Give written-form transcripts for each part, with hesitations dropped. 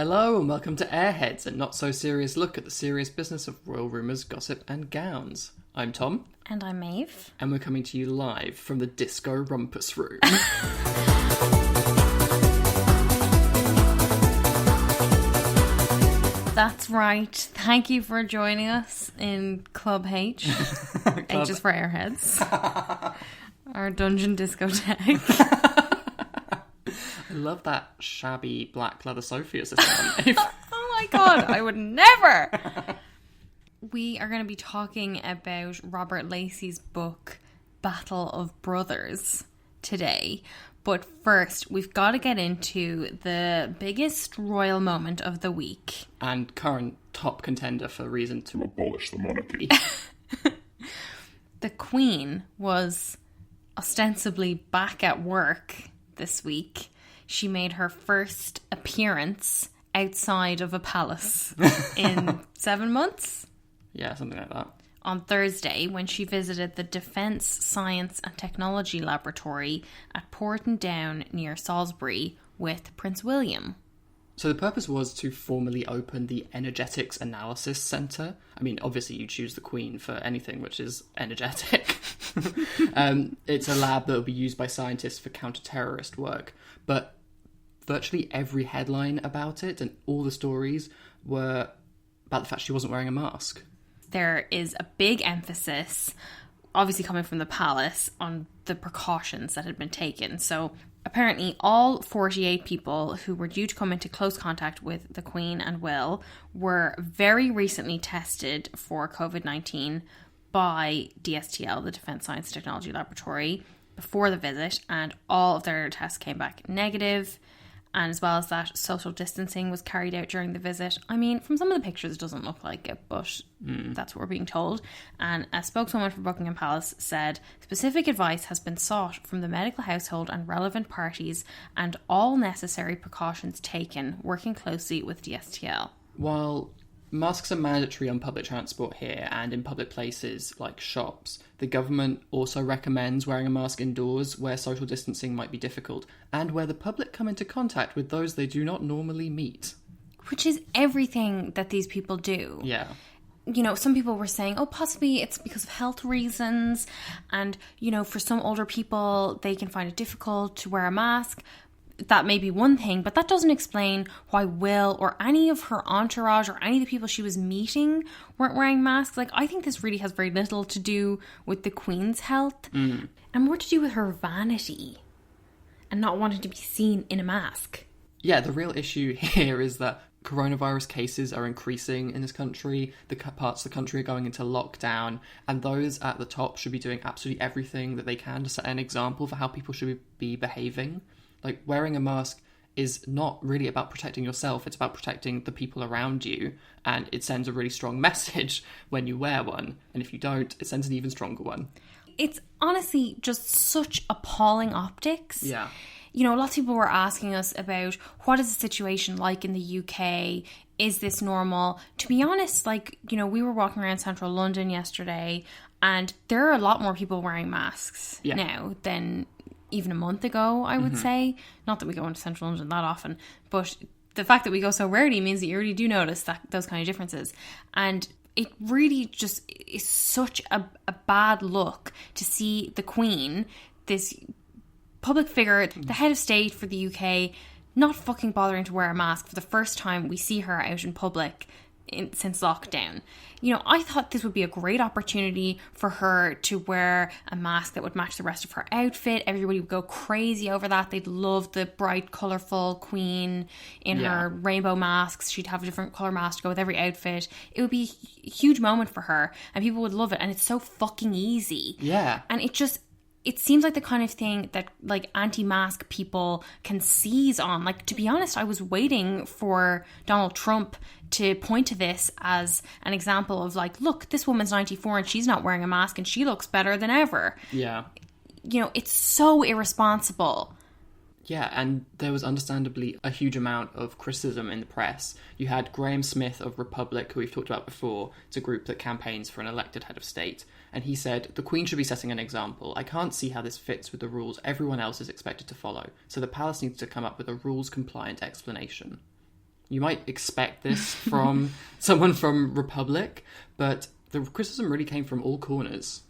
Hello and welcome to Airheads, a not-so-serious look at the serious business of royal rumours, gossip and gowns. I'm Tom. And I'm Maeve. And we're coming to you live from the Disco Rumpus Room. That's right. Thank you for joining us in Club H. H is for Airheads. Our dungeon discotheque. I love that shabby black leather sofa you're sitting on, Maeve. Oh my god, I would never! We are going to be talking about Robert Lacey's book, Battle of Brothers, today. But first, we've got to get into the biggest royal moment of the week. And current top contender for a reason to abolish the monarchy. The Queen was ostensibly back at work this week. She made her first appearance outside of a palace in 7 months. Yeah, something like that. On Thursday, when she visited the Defence Science and Technology Laboratory at Porton Down near Salisbury with Prince William. So the purpose was to formally open the Energetics Analysis Centre. I mean, obviously you choose the Queen for anything which is energetic. It's a lab that will be used by scientists for counter-terrorist work. But virtually every headline about it and all the stories were about the fact she wasn't wearing a mask. There is a big emphasis, obviously coming from the palace, on the precautions that had been taken. So apparently all 48 people who were due to come into close contact with the Queen and Will were very recently tested for COVID-19 by DSTL, the Defence Science Technology Laboratory, before the visit, and all of their tests came back negative. And as well as that, social distancing was carried out during the visit. I mean, from some of the pictures, it doesn't look like it, but that's what we're being told. And a spokeswoman for Buckingham Palace said, specific advice has been sought from the medical household and relevant parties, and all necessary precautions taken, working closely with DSTL. While masks are mandatory on public transport here and in public places like shops, the government also recommends wearing a mask indoors where social distancing might be difficult and where the public come into contact with those they do not normally meet. Which is everything that these people do. Yeah. You know, some people were saying, oh, possibly it's because of health reasons. And, you know, for some older people, they can find it difficult to wear a mask. That may be one thing, but that doesn't explain why Will or any of her entourage or any of the people she was meeting weren't wearing masks. Like, I think this really has very little to do with the Queen's health and more to do with her vanity and not wanting to be seen in a mask. Yeah, the real issue here is that coronavirus cases are increasing in this country. The parts of the country are going into lockdown, and those at the top should be doing absolutely everything that they can to set an example for how people should be behaving. Like, wearing a mask is not really about protecting yourself, it's about protecting the people around you, and it sends a really strong message when you wear one, and if you don't, it sends an even stronger one. It's honestly just such appalling optics. Yeah. You know, lots of people were asking us about what is the situation like in the UK? Is this normal? To be honest, like, you know, we were walking around central London yesterday, and there are a lot more people wearing masks now than even a month ago, I would say. Not that we go into central London that often, but the fact that we go so rarely means that you really do notice those kind of differences. And it really just is such a bad look to see the Queen, this public figure, the head of state for the UK, not fucking bothering to wear a mask for the first time we see her out in public since lockdown. You know, I thought this would be a great opportunity for her to wear a mask that would match the rest of her outfit. Everybody would go crazy over that. They'd love the bright, colourful Queen in her rainbow masks. She'd have a different colour mask to go with every outfit. It would be a huge moment for her, and people would love it. And it's so fucking easy. Yeah. And it seems like the kind of thing that, like, anti-mask people can seize on. Like, to be honest, I was waiting for Donald Trump to point to this as an example of, like, look, this woman's 94 and she's not wearing a mask and she looks better than ever. Yeah. You know, it's so irresponsible. Yeah, and there was understandably a huge amount of criticism in the press. You had Graham Smith of Republic, who we've talked about before. It's a group that campaigns for an elected head of state. And he said, the Queen should be setting an example. I can't see how this fits with the rules everyone else is expected to follow. So the palace needs to come up with a rules-compliant explanation. You might expect this from someone from Republic, but the criticism really came from all corners.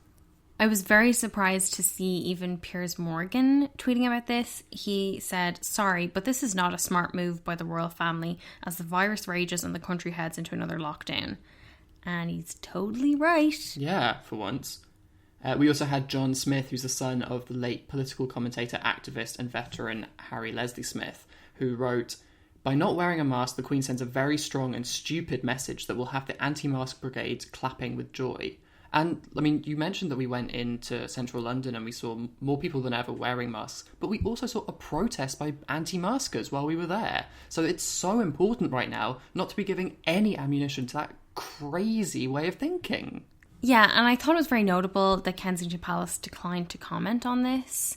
I was very surprised to see even Piers Morgan tweeting about this. He said, "Sorry, but this is not a smart move by the royal family as the virus rages and the country heads into another lockdown." And he's totally right. Yeah, for once. We also had John Smith, who's the son of the late political commentator, activist and veteran Harry Leslie Smith, who wrote, "By not wearing a mask, the Queen sends a very strong and stupid message that will have the anti-mask brigade clapping with joy." And, I mean, you mentioned that we went into central London and we saw more people than ever wearing masks, but we also saw a protest by anti-maskers while we were there. So it's so important right now not to be giving any ammunition to that crazy way of thinking. Yeah, and I thought it was very notable that Kensington Palace declined to comment on this,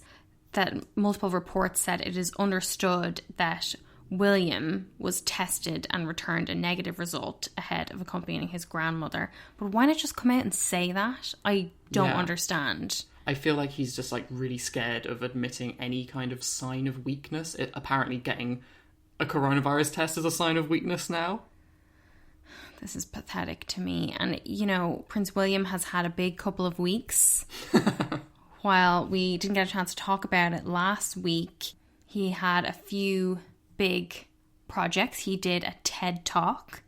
that multiple reports said it is understood that William was tested and returned a negative result ahead of accompanying his grandmother. But why not just come out and say that? I don't understand. I feel like he's just like really scared of admitting any kind of sign of weakness. Apparently getting a coronavirus test is a sign of weakness now. This is pathetic to me. And, you know, Prince William has had a big couple of weeks. While we didn't get a chance to talk about it last week, he had a few big projects. He did a TED Talk.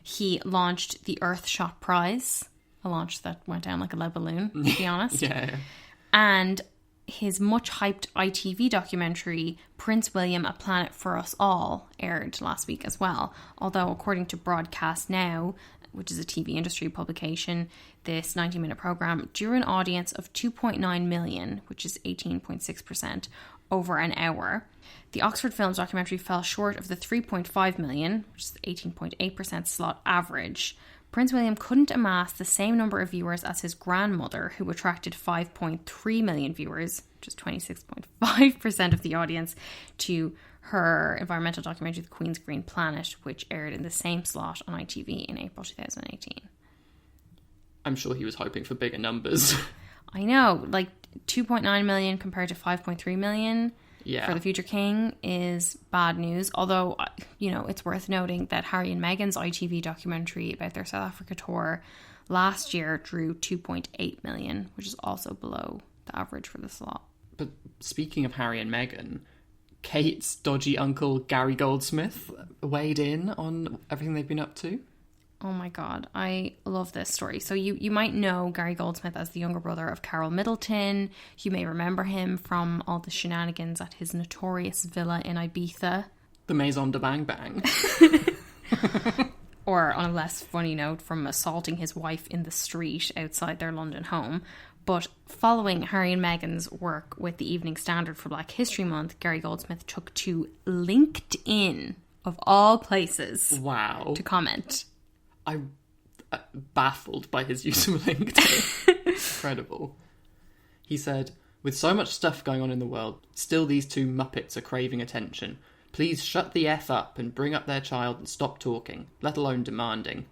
He launched the Earthshot Prize, a launch that went down like a lead balloon, to be honest. Yeah. And his much-hyped ITV documentary, Prince William, A Planet for Us All, aired last week as well. Although, according to Broadcast Now, which is a TV industry publication, this 90-minute programme drew an audience of 2.9 million, which is 18.6%, over an hour. The Oxford Films documentary fell short of the 3.5 million, which is 18.8% slot average. Prince William couldn't amass the same number of viewers as his grandmother, who attracted 5.3 million viewers, which is 26.5% of the audience, to her environmental documentary, The Queen's Green Planet, which aired in the same slot on ITV in April 2018. I'm sure he was hoping for bigger numbers. I know, like 2.9 million compared to 5.3 million for The Future King is bad news. Although, you know, it's worth noting that Harry and Meghan's ITV documentary about their South Africa tour last year drew 2.8 million, which is also below the average for the slot. But speaking of Harry and Meghan, Kate's dodgy uncle Gary Goldsmith weighed in on everything they've been up to. Oh my god, I love this story. So you might know Gary Goldsmith as the younger brother of Kate Middleton. You may remember him from all the shenanigans at his notorious villa in Ibiza. The Maison de Bang Bang. Or, on a less funny note, from assaulting his wife in the street outside their London home. But following Harry and Meghan's work with the Evening Standard for Black History Month, Gary Goldsmith took to LinkedIn, of all places, to comment. I'm baffled by his use of LinkedIn. Incredible. He said, "With so much stuff going on in the world, still these two muppets are craving attention. Please shut the F up and bring up their child and stop talking, let alone demanding.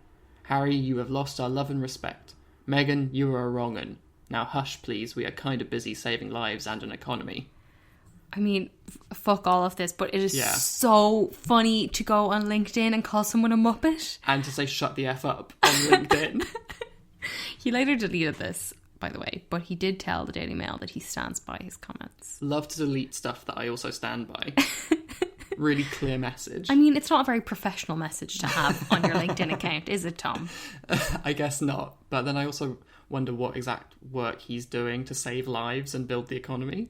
Harry, you have lost our love and respect. Meghan, you are a wrong 'un. Now hush, please, we are kind of busy saving lives and an economy." I mean, fuck all of this, but it is so funny to go on LinkedIn and call someone a muppet. And to say shut the F up on LinkedIn. He later deleted this, by the way, but he did tell the Daily Mail that he stands by his comments. Love to delete stuff that I also stand by. Really clear message. I mean, it's not a very professional message to have on your LinkedIn account, is it, Tom? I guess not. But then I also wonder what exact work he's doing to save lives and build the economy.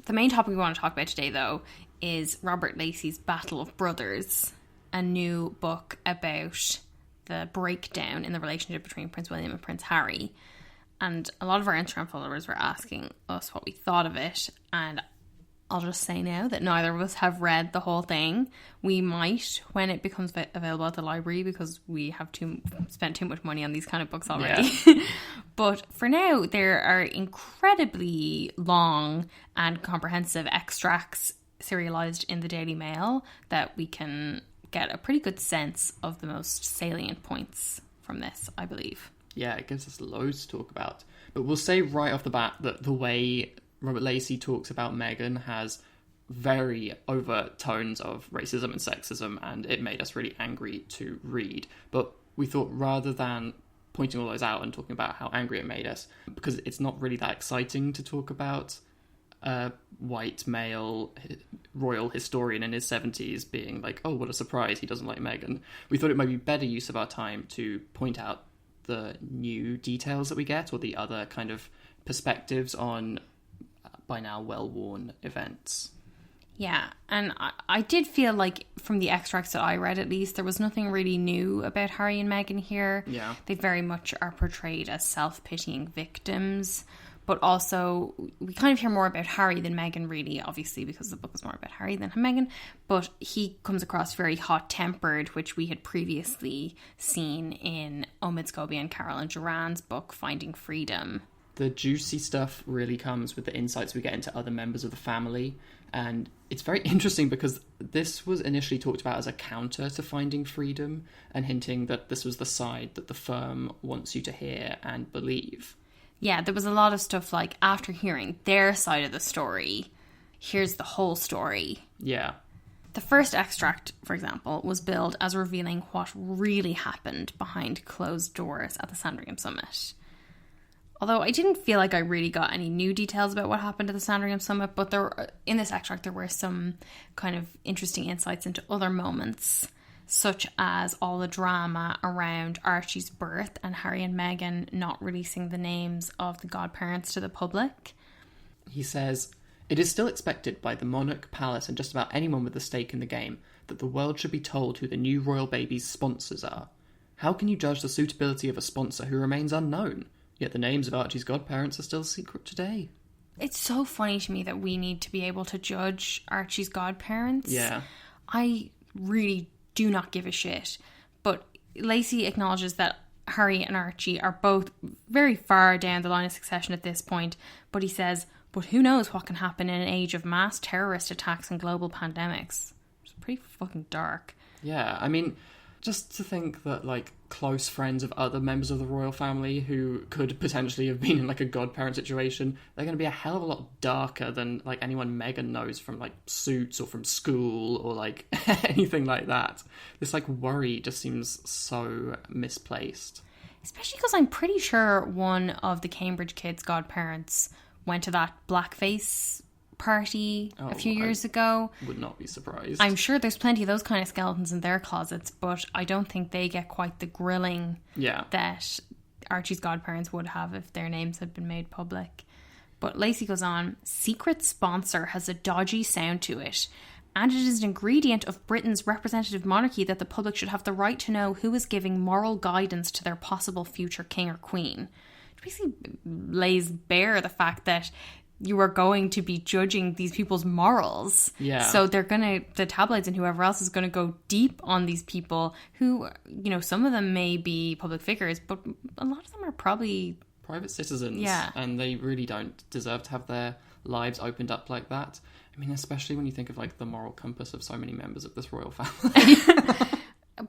The main topic we want to talk about today, though, is Robert Lacey's Battle of Brothers, a new book about the breakdown in the relationship between Prince William and Prince Harry. And a lot of our Instagram followers were asking us what we thought of it, and I'll just say now that neither of us have read the whole thing. We might when it becomes available at the library, because we have spent too much money on these kind of books already. Yeah. But for now, there are incredibly long and comprehensive extracts serialized in the Daily Mail that we can get a pretty good sense of the most salient points from this, I believe. Yeah, it gives us loads to talk about. But we'll say right off the bat that the way Robert Lacey talks about Meghan has very overtones of racism and sexism, and it made us really angry to read. But we thought, rather than pointing all those out and talking about how angry it made us, because it's not really that exciting to talk about a white male royal historian in his 70s being like, oh, what a surprise, he doesn't like Meghan. We thought it might be better use of our time to point out the new details that we get, or the other kind of perspectives on by now well-worn events. Yeah, and I did feel like from the extracts that I read, at least, there was nothing really new about Harry and Meghan here. Yeah. They very much are portrayed as self-pitying victims, but also we kind of hear more about Harry than Meghan, really, obviously, because the book is more about Harry than Meghan, but he comes across very hot-tempered, which we had previously seen in Omid Scobie and Carolyn Duran's book, Finding Freedom. The juicy stuff really comes with the insights we get into other members of the family. And it's very interesting because this was initially talked about as a counter to Finding Freedom, and hinting that this was the side that the firm wants you to hear and believe. Yeah, there was a lot of stuff like, after hearing their side of the story, here's the whole story. Yeah. The first extract, for example, was billed as revealing what really happened behind closed doors at the Sandringham Summit. Although I didn't feel like I really got any new details about what happened at the Sandringham Summit, but in this extract there were some kind of interesting insights into other moments, such as all the drama around Archie's birth and Harry and Meghan not releasing the names of the godparents to the public. He says, "It is still expected by the monarch, palace, and just about anyone with a stake in the game that the world should be told who the new royal baby's sponsors are. How can you judge the suitability of a sponsor who remains unknown? Yet the names of Archie's godparents are still secret today." It's so funny to me that we need to be able to judge Archie's godparents. Yeah. I really do not give a shit. But Lacey acknowledges that Harry and Archie are both very far down the line of succession at this point. But he says, but who knows what can happen in an age of mass terrorist attacks and global pandemics. It's pretty fucking dark. Yeah, I mean, just to think that, like, close friends of other members of the royal family who could potentially have been in, like, a godparent situation, they're going to be a hell of a lot darker than, like, anyone Meghan knows from, like, Suits or from school or, like, anything like that. This, like, worry just seems so misplaced. Especially because I'm pretty sure one of the Cambridge kids' godparents went to that blackface party a few years ago. Would not be surprised. I'm sure there's plenty of those kind of skeletons in their closets, but I don't think they get quite the grilling that Archie's godparents would have if their names had been made public. But Lacey goes on, secret sponsor has a dodgy sound to it, and it is an ingredient of Britain's representative monarchy that the public should have the right to know who is giving moral guidance to their possible future king or queen. It basically lays bare the fact that you are going to be judging these people's morals. Yeah. So the tabloids and whoever else is going to go deep on these people who, you know, some of them may be public figures, but a lot of them are probably private citizens. Yeah. And they really don't deserve to have their lives opened up like that. I mean, especially when you think of, like, the moral compass of so many members of this royal family.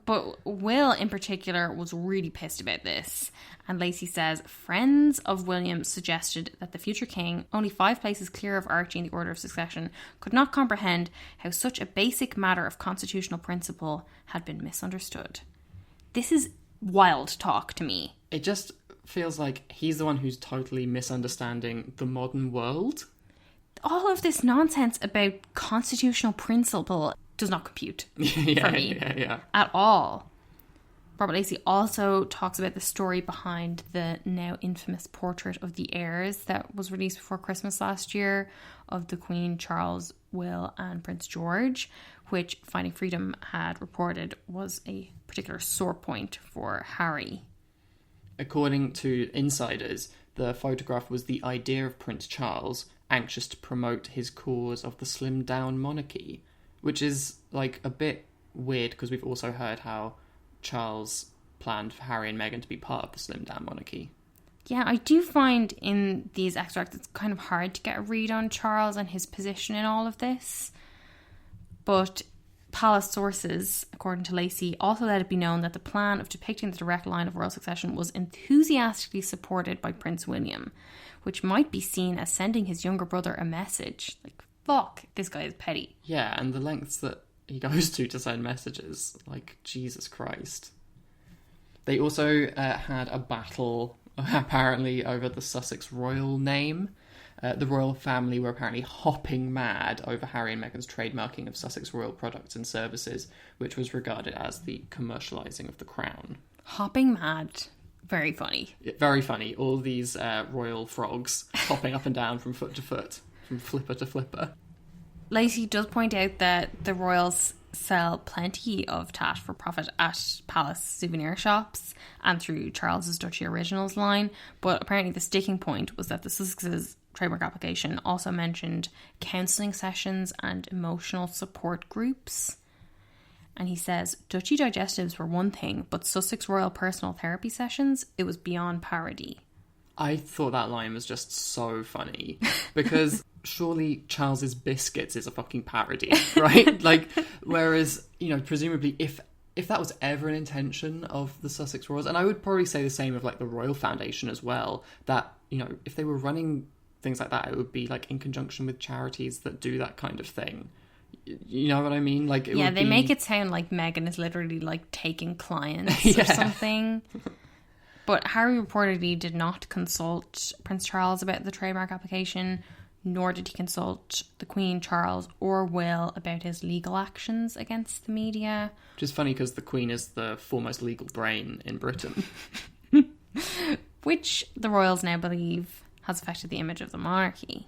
But Will, in particular, was really pissed about this. And Lacey says, friends of William suggested that the future king, only 5 places clear of Archie in the order of succession, could not comprehend how such a basic matter of constitutional principle had been misunderstood. This is wild talk to me. It just feels like he's the one who's totally misunderstanding the modern world. All of this nonsense about constitutional principle does not compute for me at all. Robert Lacey also talks about the story behind the now infamous portrait of the heirs that was released before Christmas last year of the Queen, Charles, Will and Prince George, which Finding Freedom had reported was a particular sore point for Harry. According to insiders, the photograph was the idea of Prince Charles, anxious to promote his cause of the slimmed down monarchy, which is, like, a bit weird because we've also heard how Charles planned for Harry and Meghan to be part of the slimmed down monarchy. Yeah, I do find in these extracts it's kind of hard to get a read on Charles and his position in all of this. But palace sources, according to Lacey, also let it be known that the plan of depicting the direct line of royal succession was enthusiastically supported by Prince William, which might be seen as sending his younger brother a message, like, fuck, this guy is petty. Yeah, and the lengths that he goes to send messages, like, Jesus Christ. They also had a battle, apparently, over the Sussex royal name. The royal family were apparently hopping mad over Harry and Meghan's trademarking of Sussex royal products and services, which was regarded as the commercialising of the crown. Hopping mad. Very funny. Very funny. All these royal frogs hopping up and down from foot to foot, from flipper to flipper. Lacey does point out that the royals sell plenty of tat for profit at palace souvenir shops and through Charles's Duchy Originals line, but apparently the sticking point was that the Sussex's trademark application also mentioned counselling sessions and emotional support groups. And he says, Duchy digestives were one thing, but Sussex Royal personal therapy sessions, it was beyond parody. I thought that line was just so funny, because surely Charles's Biscuits is a fucking parody, right? Like, whereas, you know, presumably if that was ever an intention of the Sussex Royals, and I would probably say the same of, like, the Royal Foundation as well, that, you know, if they were running things like that, it would be, like, in conjunction with charities that do that kind of thing. You know what I mean? Like, it yeah, would they be... make it sound like Meghan is literally, like, taking clients or something. But Harry reportedly did not consult Prince Charles about the trademark application, nor did he consult the Queen, Charles, or Will about his legal actions against the media. Which is funny because the Queen is the foremost legal brain in Britain. Which the royals now believe has affected the image of the monarchy.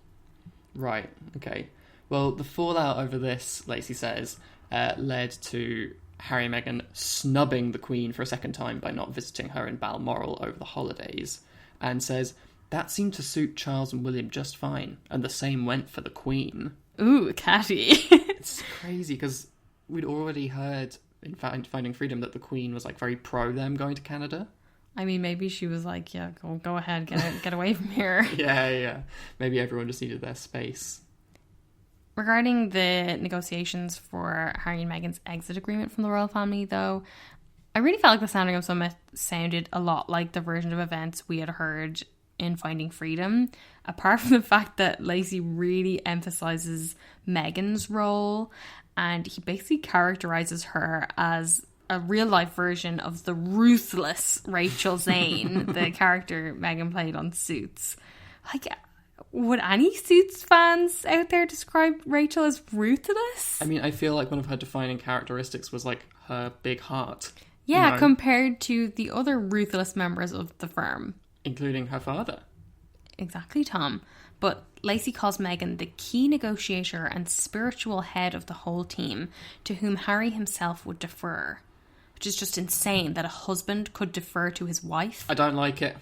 Right, okay. Well, the fallout over this, Lacey says, led to Harry and Meghan snubbing the Queen for a second time by not visiting her in Balmoral over the holidays, and says that seemed to suit Charles and William just fine, and the same went for the Queen. Ooh, catty. It's crazy, because we'd already heard in Finding Freedom that the Queen was, like, very pro them going to Canada. I mean, maybe she was like, yeah, go ahead, get away from here. Yeah. Maybe everyone just needed their space. Regarding the negotiations for Harry and Meghan's exit agreement from the royal family, though, I really felt like the Sandringham Summit sounded a lot like the version of events we had heard in Finding Freedom, apart from the fact that Lacey really emphasises Meghan's role, and he basically characterises her as a real-life version of the ruthless Rachel Zane, the character Meghan played on Suits. Like, would any Suits fans out there describe Rachel as ruthless? I mean, I feel like one of her defining characteristics was, like, her big heart. Yeah, you know? Compared to the other ruthless members of the firm. Including her father. Exactly, Tom. But Lacey calls Meghan the key negotiator and spiritual head of the whole team, to whom Harry himself would defer. Which is just insane that a husband could defer to his wife. I don't like it.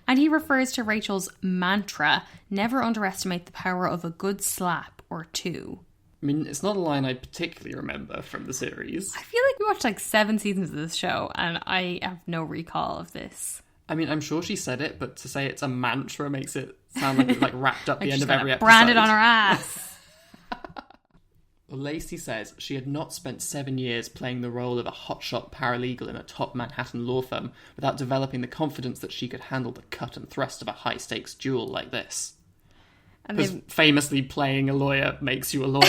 And he refers to Rachel's mantra, never underestimate the power of a good slap or two. I mean, it's not a line I particularly remember from the series. I feel like we watched like 7 seasons of this show and I have no recall of this. I mean, I'm sure she said it, but to say it's a mantra makes it sound like it's like wrapped up the end of every episode. Branded on her ass. Lacey says she had not spent 7 years playing the role of a hotshot paralegal in a top Manhattan law firm without developing the confidence that she could handle the cut and thrust of a high-stakes duel like this. Because famously playing a lawyer makes you a lawyer.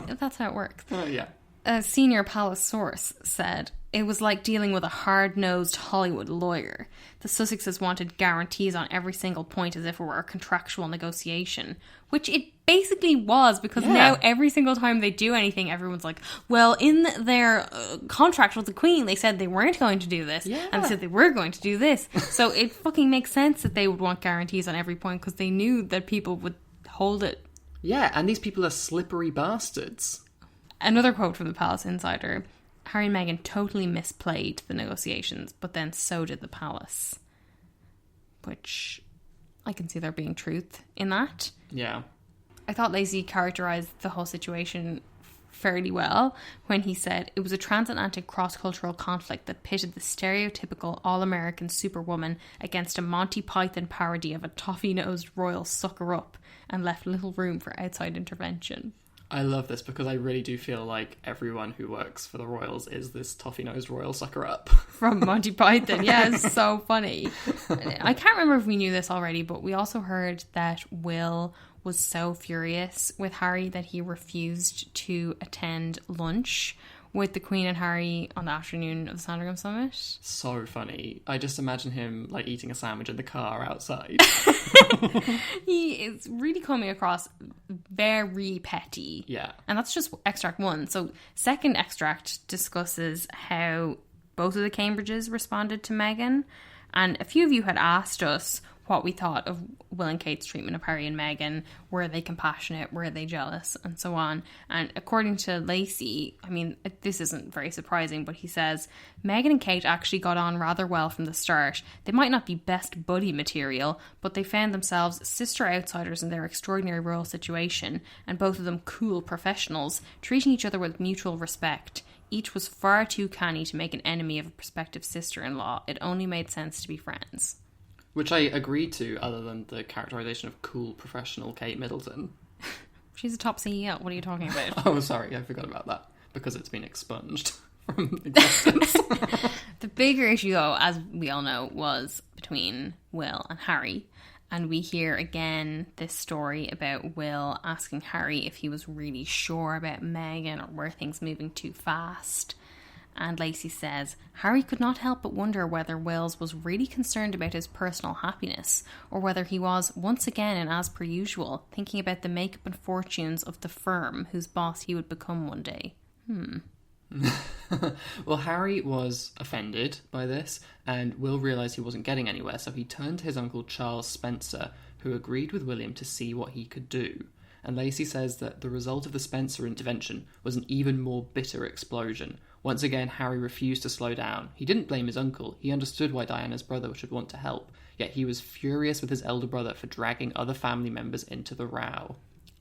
That's how it works. Oh, yeah. A senior palace source said, it was like dealing with a hard-nosed Hollywood lawyer. The Sussexes wanted guarantees on every single point as if it were a contractual negotiation, which it basically was, because now every single time they do anything, everyone's like, well, in their contract with the Queen, they said they weren't going to do this, and they said they were going to do this. So it fucking makes sense that they would want guarantees on every point, because they knew that people would hold it. Yeah, and these people are slippery bastards. Another quote from the Palace Insider: Harry and Meghan totally misplayed the negotiations, but then so did the palace. Which I can see there being truth in that. Yeah. I thought Lacey characterised the whole situation fairly well when he said it was a transatlantic cross-cultural conflict that pitted the stereotypical all-American superwoman against a Monty Python parody of a toffee-nosed royal sucker-up and left little room for outside intervention. I love this because I really do feel like everyone who works for the royals is this toffee-nosed royal sucker-up. From Monty Python. Yeah, it's so funny. I can't remember if we knew this already, but we also heard that Will was so furious with Harry that he refused to attend lunch with the Queen and Harry on the afternoon of the Sandringham Summit. So funny. I just imagine him like eating a sandwich in the car outside. He is really coming across very petty. Yeah. And that's just extract 1. So second extract discusses how both of the Cambridges responded to Meghan. And a few of you had asked us what we thought of Will and Kate's treatment of Harry and Meghan. Were they compassionate? Were they jealous? And so on. And according to Lacey, I mean, this isn't very surprising, but he says, Meghan and Kate actually got on rather well from the start. They might not be best buddy material, but they found themselves sister outsiders in their extraordinary royal situation, and both of them cool professionals, treating each other with mutual respect. Each was far too canny to make an enemy of a prospective sister-in-law. It only made sense to be friends. Which I agreed to, other than the characterisation of cool professional Kate Middleton. She's a top CEO. What are you talking about? Oh, sorry, I forgot about that. Because it's been expunged from existence. The bigger issue, though, as we all know, was between Will and Harry. And we hear again this story about Will asking Harry if he was really sure about Meghan or were things moving too fast. And Lacey says, Harry could not help but wonder whether Wills was really concerned about his personal happiness, or whether he was, once again and as per usual, thinking about the makeup and fortunes of the firm whose boss he would become one day. Well, Harry was offended by this, and Will realised he wasn't getting anywhere, so he turned to his uncle Charles Spencer, who agreed with William to see what he could do. And Lacey says that the result of the Spencer intervention was an even more bitter explosion. Once again, Harry refused to slow down. He didn't blame his uncle. He understood why Diana's brother should want to help. Yet he was furious with his elder brother for dragging other family members into the row.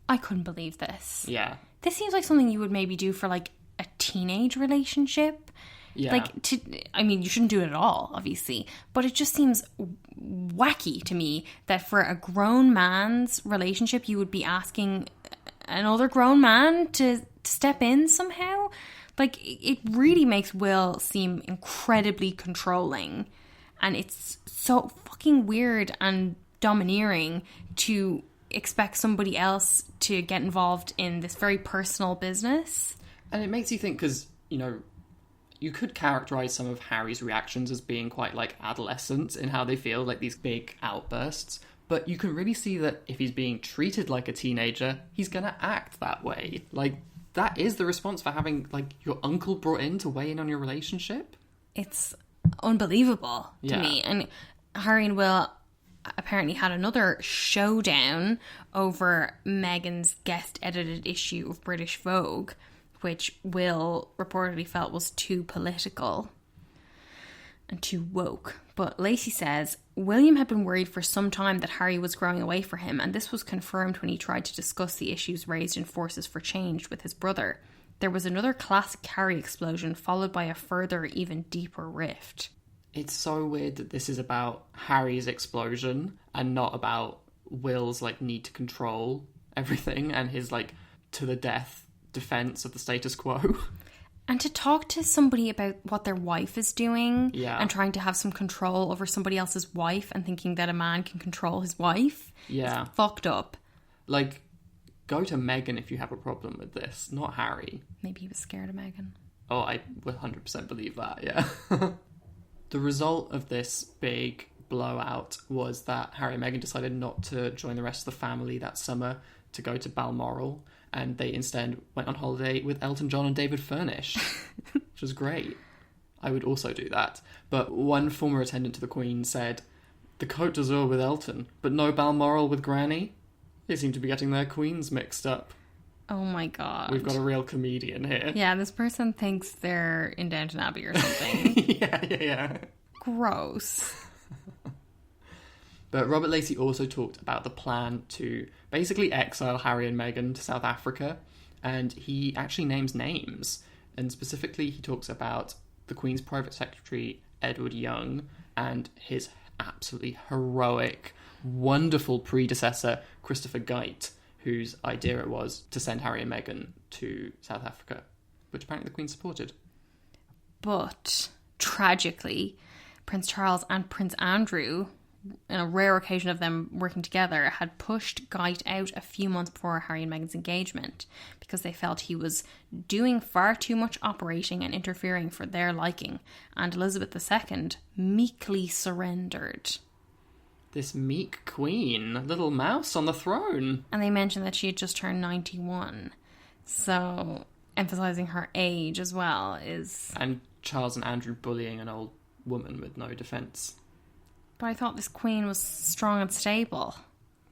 I couldn't believe this. Yeah. This seems like something you would maybe do for, like, a teenage relationship. Yeah. Like, you shouldn't do it at all, obviously. But it just seems wacky to me that for a grown man's relationship, you would be asking another grown man to step in somehow. Like, it really makes Will seem incredibly controlling. And it's so fucking weird and domineering to expect somebody else to get involved in this very personal business. And it makes you think, because, you know, you could characterise some of Harry's reactions as being quite, like, adolescent in how they feel, like these big outbursts. But you can really see that if he's being treated like a teenager, he's going to act that way. Like, that is the response for having, like, your uncle brought in to weigh in on your relationship. It's unbelievable to me. And Harry and Will apparently had another showdown over Meghan's guest-edited issue of British Vogue, which Will reportedly felt was too political and too woke. But Lacey says William had been worried for some time that Harry was growing away from him, and this was confirmed when he tried to discuss the issues raised in Forces for Change with his brother. There was another classic Harry explosion, followed by a further, even deeper rift. It's so weird that this is about Harry's explosion and not about Will's, like, need to control everything and his, like, to the death defense of the status quo. And to talk to somebody about what their wife is doing and trying to have some control over somebody else's wife and thinking that a man can control his wife. Yeah. It's fucked up. Like, go to Meghan if you have a problem with this, not Harry. Maybe he was scared of Meghan. Oh, I would 100% believe that, yeah. The result of this big blowout was that Harry and Meghan decided not to join the rest of the family that summer to go to Balmoral, and they instead went on holiday with Elton John and David Furnish, which was great. I would also do that. But one former attendant to the Queen said, "The Côte d'Azur with Elton, but no Balmoral with Granny? They seem to be getting their queens mixed up." Oh my god. We've got a real comedian here. Yeah, this person thinks they're in Downton Abbey or something. Yeah. Gross. But Robert Lacey also talked about the plan to basically exile Harry and Meghan to South Africa, and he actually names names. And specifically, he talks about the Queen's private secretary, Edward Young, and his absolutely heroic, wonderful predecessor, Christopher Geit, whose idea it was to send Harry and Meghan to South Africa, which apparently the Queen supported. But, tragically, Prince Charles and Prince Andrew in a rare occasion of them working together, had pushed Guyte out a few months before Harry and Meghan's engagement because they felt he was doing far too much operating and interfering for their liking, and Elizabeth II meekly surrendered. This meek queen, little mouse on the throne. And they mentioned that she had just turned 91, so emphasising her age as well is... And Charles and Andrew bullying an old woman with no defence. But I thought this queen was strong and stable.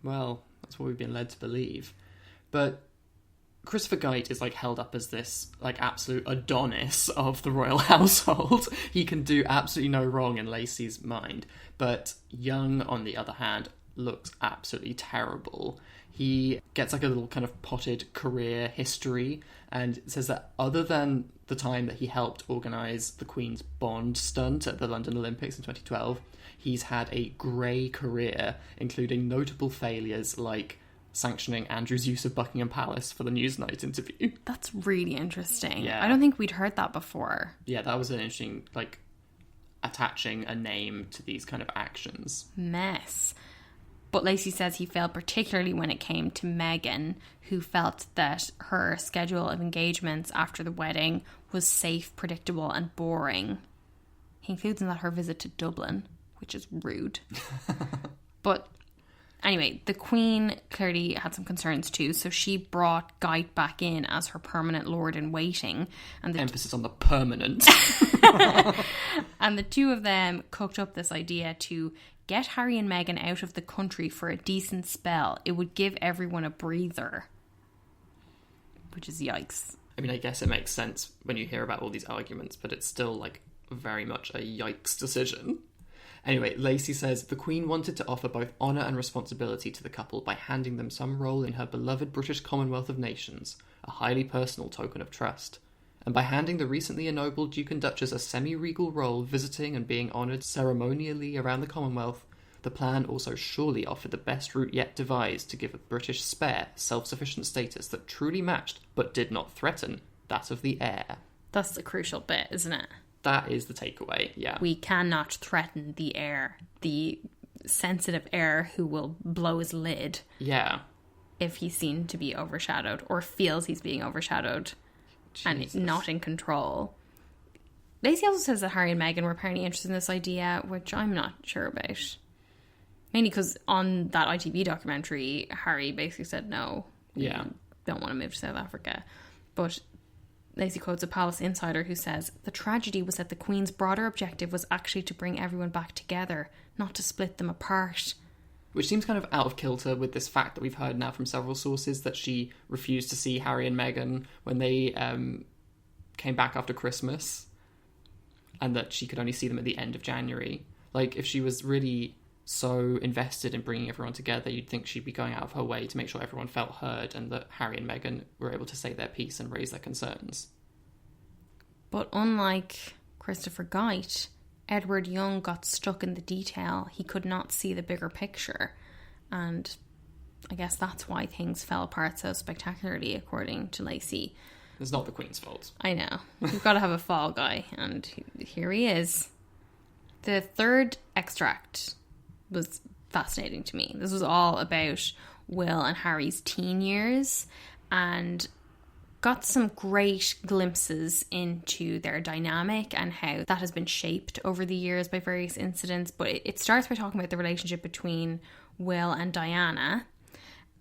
Well, that's what we've been led to believe. But Christopher Guyte is, like, held up as this, like, absolute Adonis of the royal household. He can do absolutely no wrong in Lacey's mind. But Young, on the other hand, looks absolutely terrible. He gets, like, a little kind of potted career history and says that other than the time that he helped organise the Queen's Bond stunt at the London Olympics in 2012... he's had a grey career, including notable failures like sanctioning Andrew's use of Buckingham Palace for the Newsnight interview. That's really interesting. Yeah. I don't think we'd heard that before. Yeah, that was an interesting, like, attaching a name to these kind of actions. Mess. But Lacey says he failed particularly when it came to Meghan, who felt that her schedule of engagements after the wedding was safe, predictable and boring. He includes in that her visit to Dublin, which is rude. But anyway, the Queen clearly had some concerns too, so she brought Guyte back in as her permanent lord-in-waiting. And the emphasis on the permanent. And the two of them cooked up this idea to get Harry and Meghan out of the country for a decent spell. It would give everyone a breather. Which is yikes. I mean, I guess it makes sense when you hear about all these arguments, but it's still, like, very much a yikes decision. Anyway, Lacey says the Queen wanted to offer both honour and responsibility to the couple by handing them some role in her beloved British Commonwealth of Nations, a highly personal token of trust, and by handing the recently ennobled Duke and Duchess a semi-regal role visiting and being honoured ceremonially around the Commonwealth, the plan also surely offered the best route yet devised to give a British spare, self-sufficient status that truly matched, but did not threaten, that of the heir. That's the crucial bit, isn't it? That is the takeaway, yeah. We cannot threaten the heir, the sensitive heir who will blow his lid. Yeah. If he's seen to be overshadowed or feels he's being overshadowed and not in control. Lacey also says that Harry and Meghan were apparently interested in this idea, which I'm not sure about. Mainly because on that ITV documentary, Harry basically said no. Yeah. Don't want to move to South Africa. But Lacey quotes a palace insider who says, the tragedy was that the Queen's broader objective was actually to bring everyone back together, not to split them apart. Which seems kind of out of kilter with this fact that we've heard now from several sources that she refused to see Harry and Meghan when they came back after Christmas, and that she could only see them at the end of January. Like, if she was really so invested in bringing everyone together, you'd think she'd be going out of her way to make sure everyone felt heard and that Harry and Meghan were able to say their piece and raise their concerns. But unlike Christopher Guyte, Edward Young got stuck in the detail. He could not see the bigger picture. And I guess that's why things fell apart so spectacularly, according to Lacey. It's not the Queen's fault. I know. You've got to have a fall guy. And here he is. The third extract was fascinating to me. This was all about Will and Harry's teen years and got some great glimpses into their dynamic and how that has been shaped over the years by various incidents. But it starts by talking about the relationship between Will and Diana.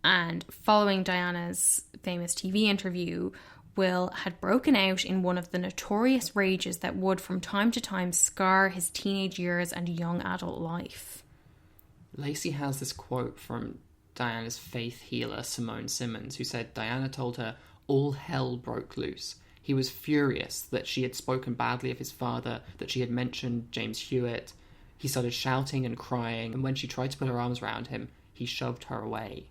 And following Diana's famous TV interview, Will had broken out in one of the notorious rages that would from time to time scar his teenage years and young adult life. Lacey has this quote from Diana's faith healer, Simone Simmons, who said Diana told her all hell broke loose. He was furious that she had spoken badly of his father, that she had mentioned James Hewitt. He started shouting and crying, and when she tried to put her arms around him, he shoved her away.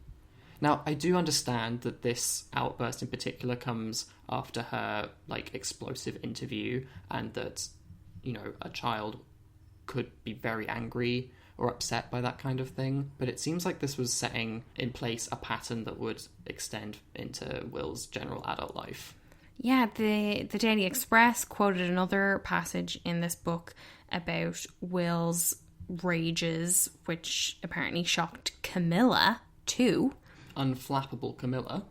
Now, I do understand that this outburst in particular comes after her, like, explosive interview, and that, you know, a child could be very angry or upset by that kind of thing, but it seems like this was setting in place a pattern that would extend into Will's general adult life. Yeah, the Daily Express quoted another passage in this book about Will's rages, which apparently shocked Camilla too. Unflappable Camilla.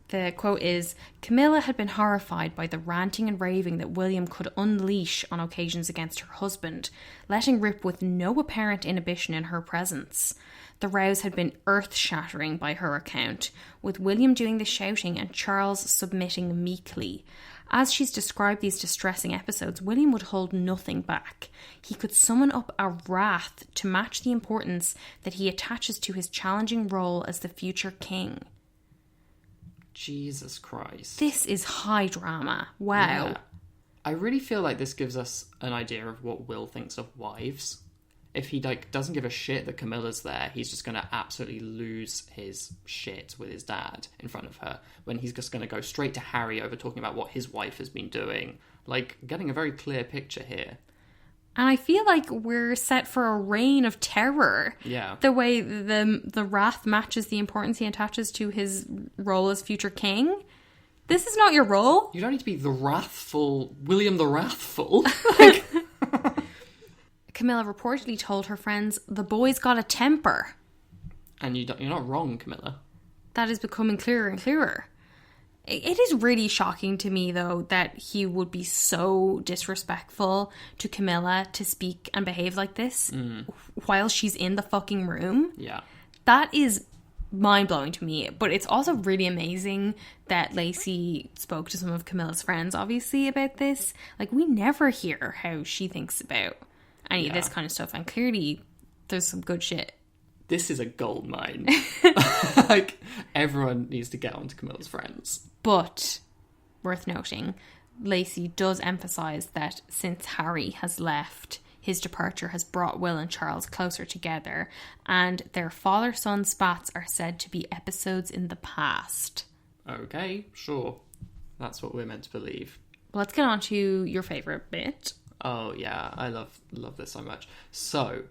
The quote is, Camilla had been horrified by the ranting and raving that William could unleash on occasions against her husband, letting rip with no apparent inhibition in her presence. The rows had been earth-shattering by her account, with William doing the shouting and Charles submitting meekly. As she's described these distressing episodes, William would hold nothing back. He could summon up a wrath to match the importance that he attaches to his challenging role as the future king. Jesus Christ. This is high drama. Wow. Yeah. I really feel like this gives us an idea of what Will thinks of wives. If he doesn't give a shit that Camilla's there, he's just going to absolutely lose his shit with his dad in front of her, when he's just going to go straight to Harry over talking about what his wife has been doing. Like, getting a very clear picture here. And I feel like we're set for a reign of terror. Yeah. The way the wrath matches the importance he attaches to his role as future king. This is not your role. You don't need to be the wrathful William the Wrathful. Camilla reportedly told her friends, the boy's got a temper. And you're not wrong, Camilla. That is becoming clearer and clearer. It is really shocking to me, though, that he would be so disrespectful to Camilla to speak and behave like this while she's in the fucking room. Yeah. That is mind-blowing to me. But it's also really amazing that Lacey spoke to some of Camilla's friends, obviously, about this. Like, we never hear how she thinks about any of this kind of stuff. And clearly, there's some good shit. This is a gold mine. Like, everyone needs to get onto Camilla's friends. But, worth noting, Lacey does emphasise that since Harry has left, his departure has brought Will and Charles closer together, and their father-son spats are said to be episodes in the past. Okay, sure. That's what we're meant to believe. Let's get on to your favourite bit. Oh, yeah, I love this so much. So,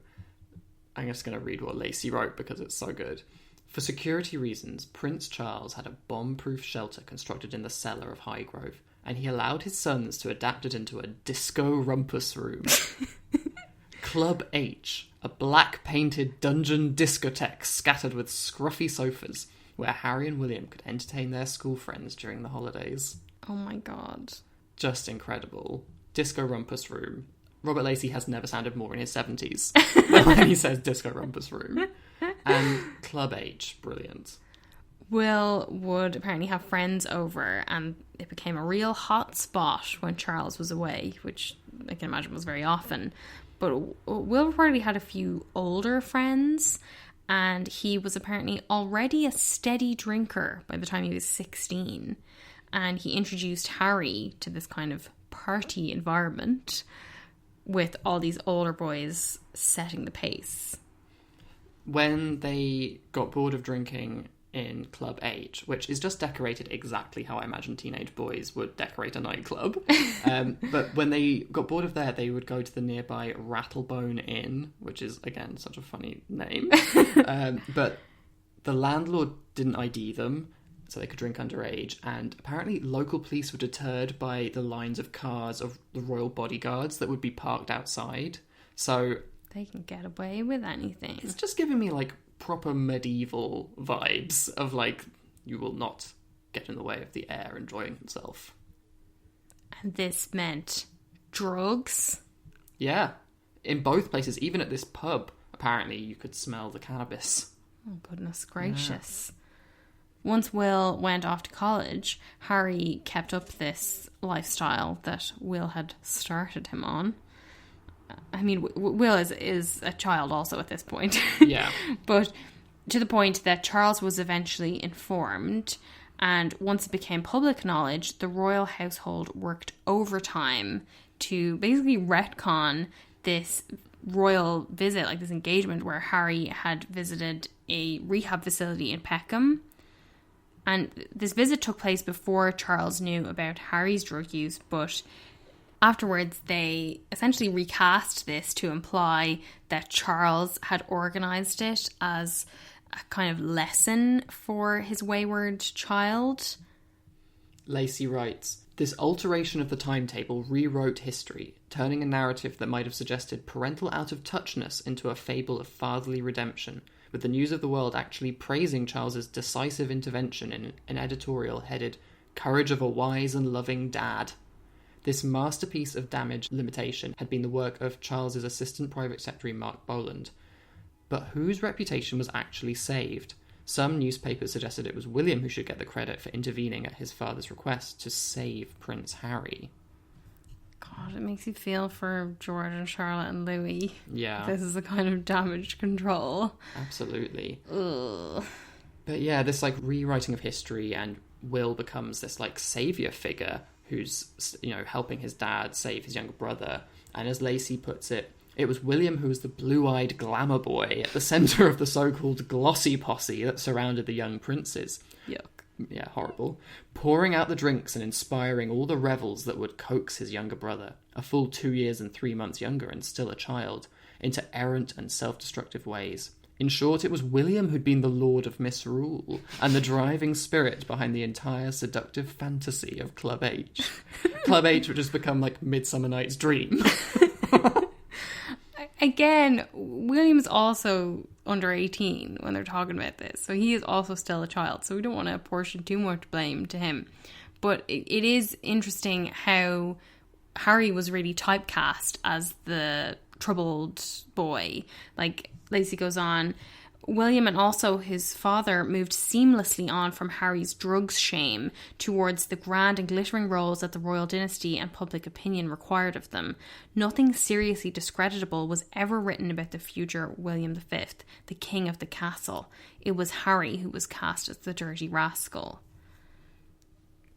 I'm just going to read what Lacey wrote because it's so good. For security reasons, Prince Charles had a bomb-proof shelter constructed in the cellar of Highgrove, and he allowed his sons to adapt it into a disco rumpus room. Club H, a black-painted dungeon discotheque scattered with scruffy sofas, where Harry and William could entertain their school friends during the holidays. Oh my god. Just incredible. Disco rumpus room. Robert Lacey has never sounded more in his 70s when he says disco rumpus room. And Club H, brilliant. Will would apparently have friends over, and it became a real hot spot when Charles was away, which I can imagine was very often. But Will reportedly had a few older friends, and he was apparently already a steady drinker by the time he was 16. And he introduced Harry to this kind of party environment with all these older boys setting the pace. When they got bored of drinking in Club H, which is just decorated exactly how I imagine teenage boys would decorate a nightclub. But when they got bored of that, they would go to the nearby Rattlebone Inn, which is, again, such a funny name. But the landlord didn't ID them, so they could drink underage, and apparently local police were deterred by the lines of cars of the royal bodyguards that would be parked outside. So they can get away with anything. It's just giving me, like, proper medieval vibes of, like, you will not get in the way of the heir enjoying himself. And this meant drugs? Yeah. In both places, even at this pub, apparently you could smell the cannabis. Oh, goodness gracious. Yeah. Once Will went off to college, Harry kept up this lifestyle that Will had started him on. I mean, Will is a child also at this point. Yeah. But to the point that Charles was eventually informed, and once it became public knowledge, the royal household worked overtime to basically retcon this royal visit, like this engagement where Harry had visited a rehab facility in Peckham. And this visit took place before Charles knew about Harry's drug use, but afterwards they essentially recast this to imply that Charles had organised it as a kind of lesson for his wayward child. Lacey writes, This alteration of the timetable rewrote history, turning a narrative that might have suggested parental out-of-touchness into a fable of fatherly redemption, with the news of the world actually praising Charles's decisive intervention in an editorial headed "Courage of a Wise and Loving Dad." This masterpiece of damage limitation had been the work of Charles's Assistant Private Secretary Mark Boland. But whose reputation was actually saved? Some newspapers suggested it was William who should get the credit for intervening at his father's request to save Prince Harry. God, it makes you feel for George and Charlotte and Louis. Yeah. This is a kind of damage control. Absolutely. Ugh. But yeah, this like rewriting of history, and Will becomes this like saviour figure who's, you know, helping his dad save his younger brother. And as Lacey puts it, it was William who was the blue-eyed glamour boy at the centre of the so-called glossy posse that surrounded the young princes. Yuck. Yeah, horrible. Pouring out the drinks and inspiring all the revels that would coax his younger brother, a full 2 years and 3 months younger and still a child, into errant and self-destructive ways. In short, it was William who'd been the lord of misrule and the driving spirit behind the entire seductive fantasy of Club H. Club H, which has become like Midsummer Night's Dream. Again, William's also under 18 when they're talking about this, so he is also still a child, so we don't want to apportion too much blame to him. But it is interesting how Harry was really typecast as the troubled boy. Like, Lacey goes on, William and also his father moved seamlessly on from Harry's drugs shame towards the grand and glittering roles that the royal dynasty and public opinion required of them. Nothing seriously discreditable was ever written about the future William V, the king of the castle. It was Harry who was cast as the dirty rascal.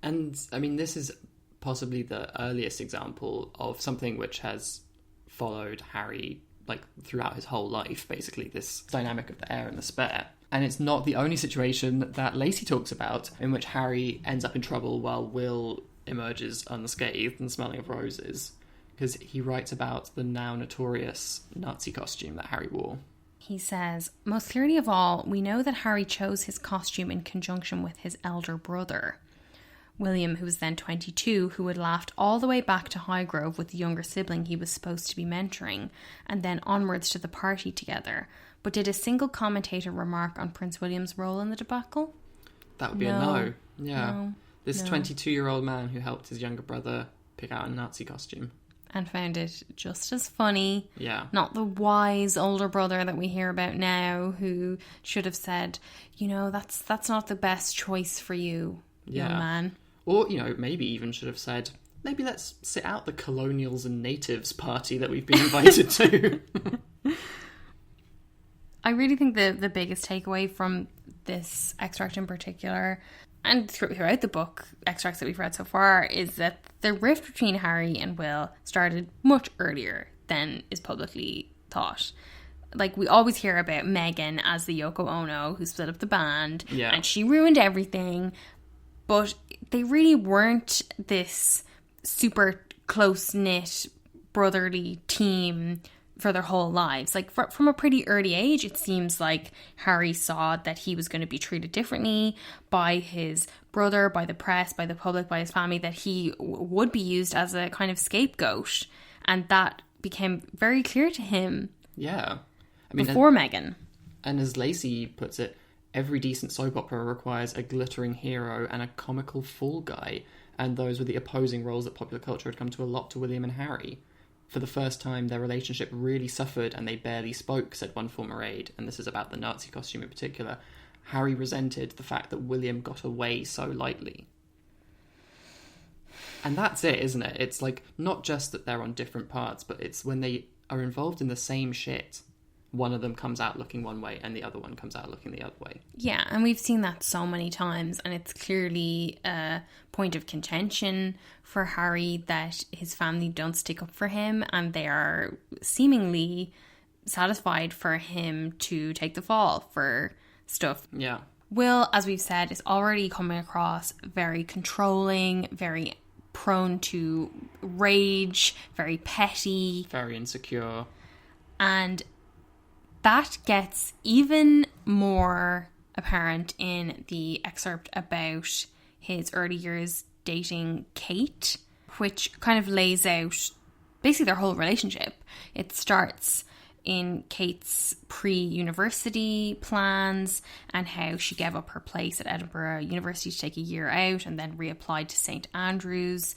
And, I mean, this is possibly the earliest example of something which has followed Harry like throughout his whole life, basically, this dynamic of the heir and the spare. And it's not the only situation that Lacey talks about in which Harry ends up in trouble while Will emerges unscathed and smelling of roses, because he writes about the now notorious Nazi costume that Harry wore. He says, most clearly of all, we know that Harry chose his costume in conjunction with his elder brother. William, who was then 22, who had laughed all the way back to Highgrove with the younger sibling he was supposed to be mentoring, and then onwards to the party together. But did a single commentator remark on Prince William's role in the debacle? That would be a no. Yeah. No, this 22-year-old man who helped his younger brother pick out a Nazi costume. And found it just as funny. Yeah. Not the wise older brother that we hear about now, who should have said, you know, that's not the best choice for you, young man. Or, you know, maybe even should have said, maybe let's sit out the colonials and natives party that we've been invited to. I really think the biggest takeaway from this extract in particular, and throughout the book, extracts that we've read so far, is that the rift between Harry and Will started much earlier than is publicly thought. Like, we always hear about Meghan as the Yoko Ono who split up the band, and she ruined everything. But they really weren't this super close-knit brotherly team for their whole lives. Like, from a pretty early age, it seems like Harry saw that he was going to be treated differently by his brother, by the press, by the public, by his family, that he would be used as a kind of scapegoat. And that became very clear to him. Yeah. I mean, before Meghan. And as Lacey puts it, every decent soap opera requires a glittering hero and a comical fall guy, and those were the opposing roles that popular culture had come to allot to William and Harry. For the first time, their relationship really suffered and they barely spoke, said one former aide, and this is about the Nazi costume in particular. Harry resented the fact that William got away so lightly. And that's it, isn't it? It's like, not just that they're on different parts, but it's when they are involved in the same shit, one of them comes out looking one way and the other one comes out looking the other way. Yeah, and we've seen that so many times, and it's clearly a point of contention for Harry that his family don't stick up for him, and they are seemingly satisfied for him to take the fall for stuff. Yeah. Will, as we've said, is already coming across very controlling, very prone to rage, very petty. Very insecure. And that gets even more apparent in the excerpt about his early years dating Kate, which kind of lays out basically their whole relationship. It starts in Kate's pre-university plans and how she gave up her place at Edinburgh University to take a year out and then reapplied to St Andrews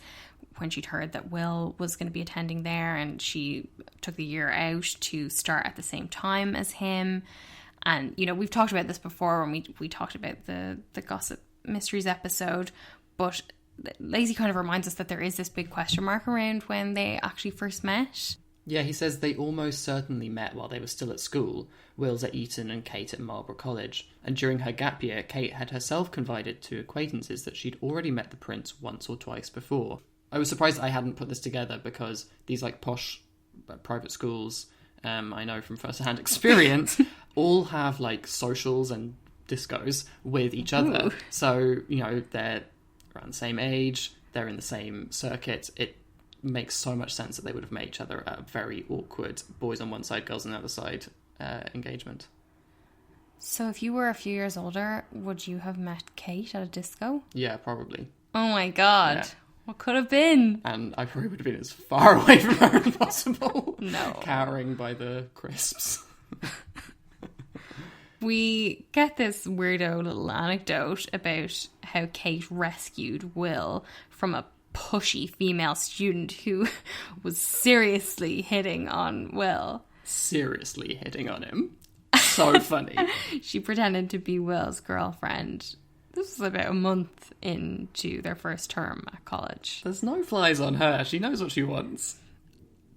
when she'd heard that Will was going to be attending there, and she took the year out to start at the same time as him. And, you know, we've talked about this before when we talked about the Gossip Mysteries episode, but Lacey kind of reminds us that there is this big question mark around when they actually first met. Yeah, he says they almost certainly met while they were still at school. Will's at Eton and Kate at Marlborough College. And during her gap year, Kate had herself confided to acquaintances that she'd already met the prince once or twice before. I was surprised I hadn't put this together because these like posh private schools, I know from first-hand experience, all have like socials and discos with each other. Ooh. So, you know, they're around the same age, they're in the same circuit. It makes so much sense that they would have met each other at a very awkward boys on one side, girls on the other side engagement. So if you were a few years older, would you have met Kate at a disco? Yeah, probably. Oh my god. Yeah. What could have been? And I probably would have been as far away from her as possible. No. Cowering by the crisps. We get this weirdo little anecdote about how Kate rescued Will from a pushy female student who was seriously hitting on Will. Seriously hitting on him. So funny. She pretended to be Will's girlfriend. This was about a month into their first term at college. There's no flies on her. She knows what she wants.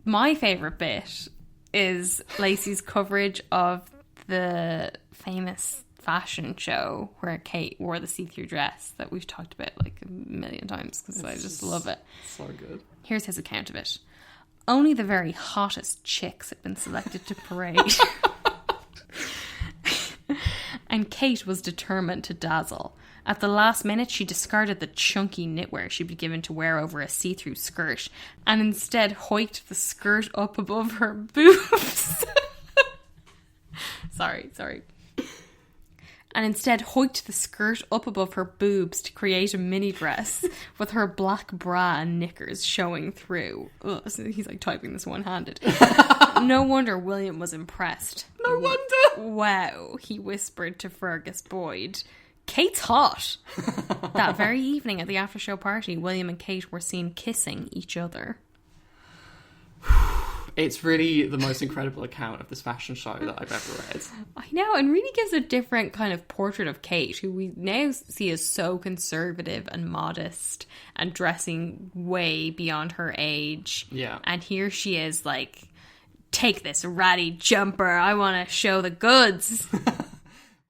My favourite bit is Lacey's coverage of the famous fashion show where Kate wore the see-through dress that we've talked about like a million times because I just love it. So good. Here's his account of it. Only the very hottest chicks had been selected to parade. And Kate was determined to dazzle. At the last minute, she discarded the chunky knitwear she'd been given to wear over a see-through skirt and instead hiked the skirt up above her boobs. Sorry. And instead hiked the skirt up above her boobs to create a mini dress with her black bra and knickers showing through. Ugh, so he's like typing this one-handed. No wonder William was impressed. No wonder. Wow, he whispered to Fergus Boyd. Kate's hot. That very evening at the after-show party, William and Kate were seen kissing each other. It's really the most incredible account of this fashion show that I've ever read. I know, and really gives a different kind of portrait of Kate, who we now see as so conservative and modest and dressing way beyond her age. Yeah. And here she is like, take this ratty jumper, I want to show the goods.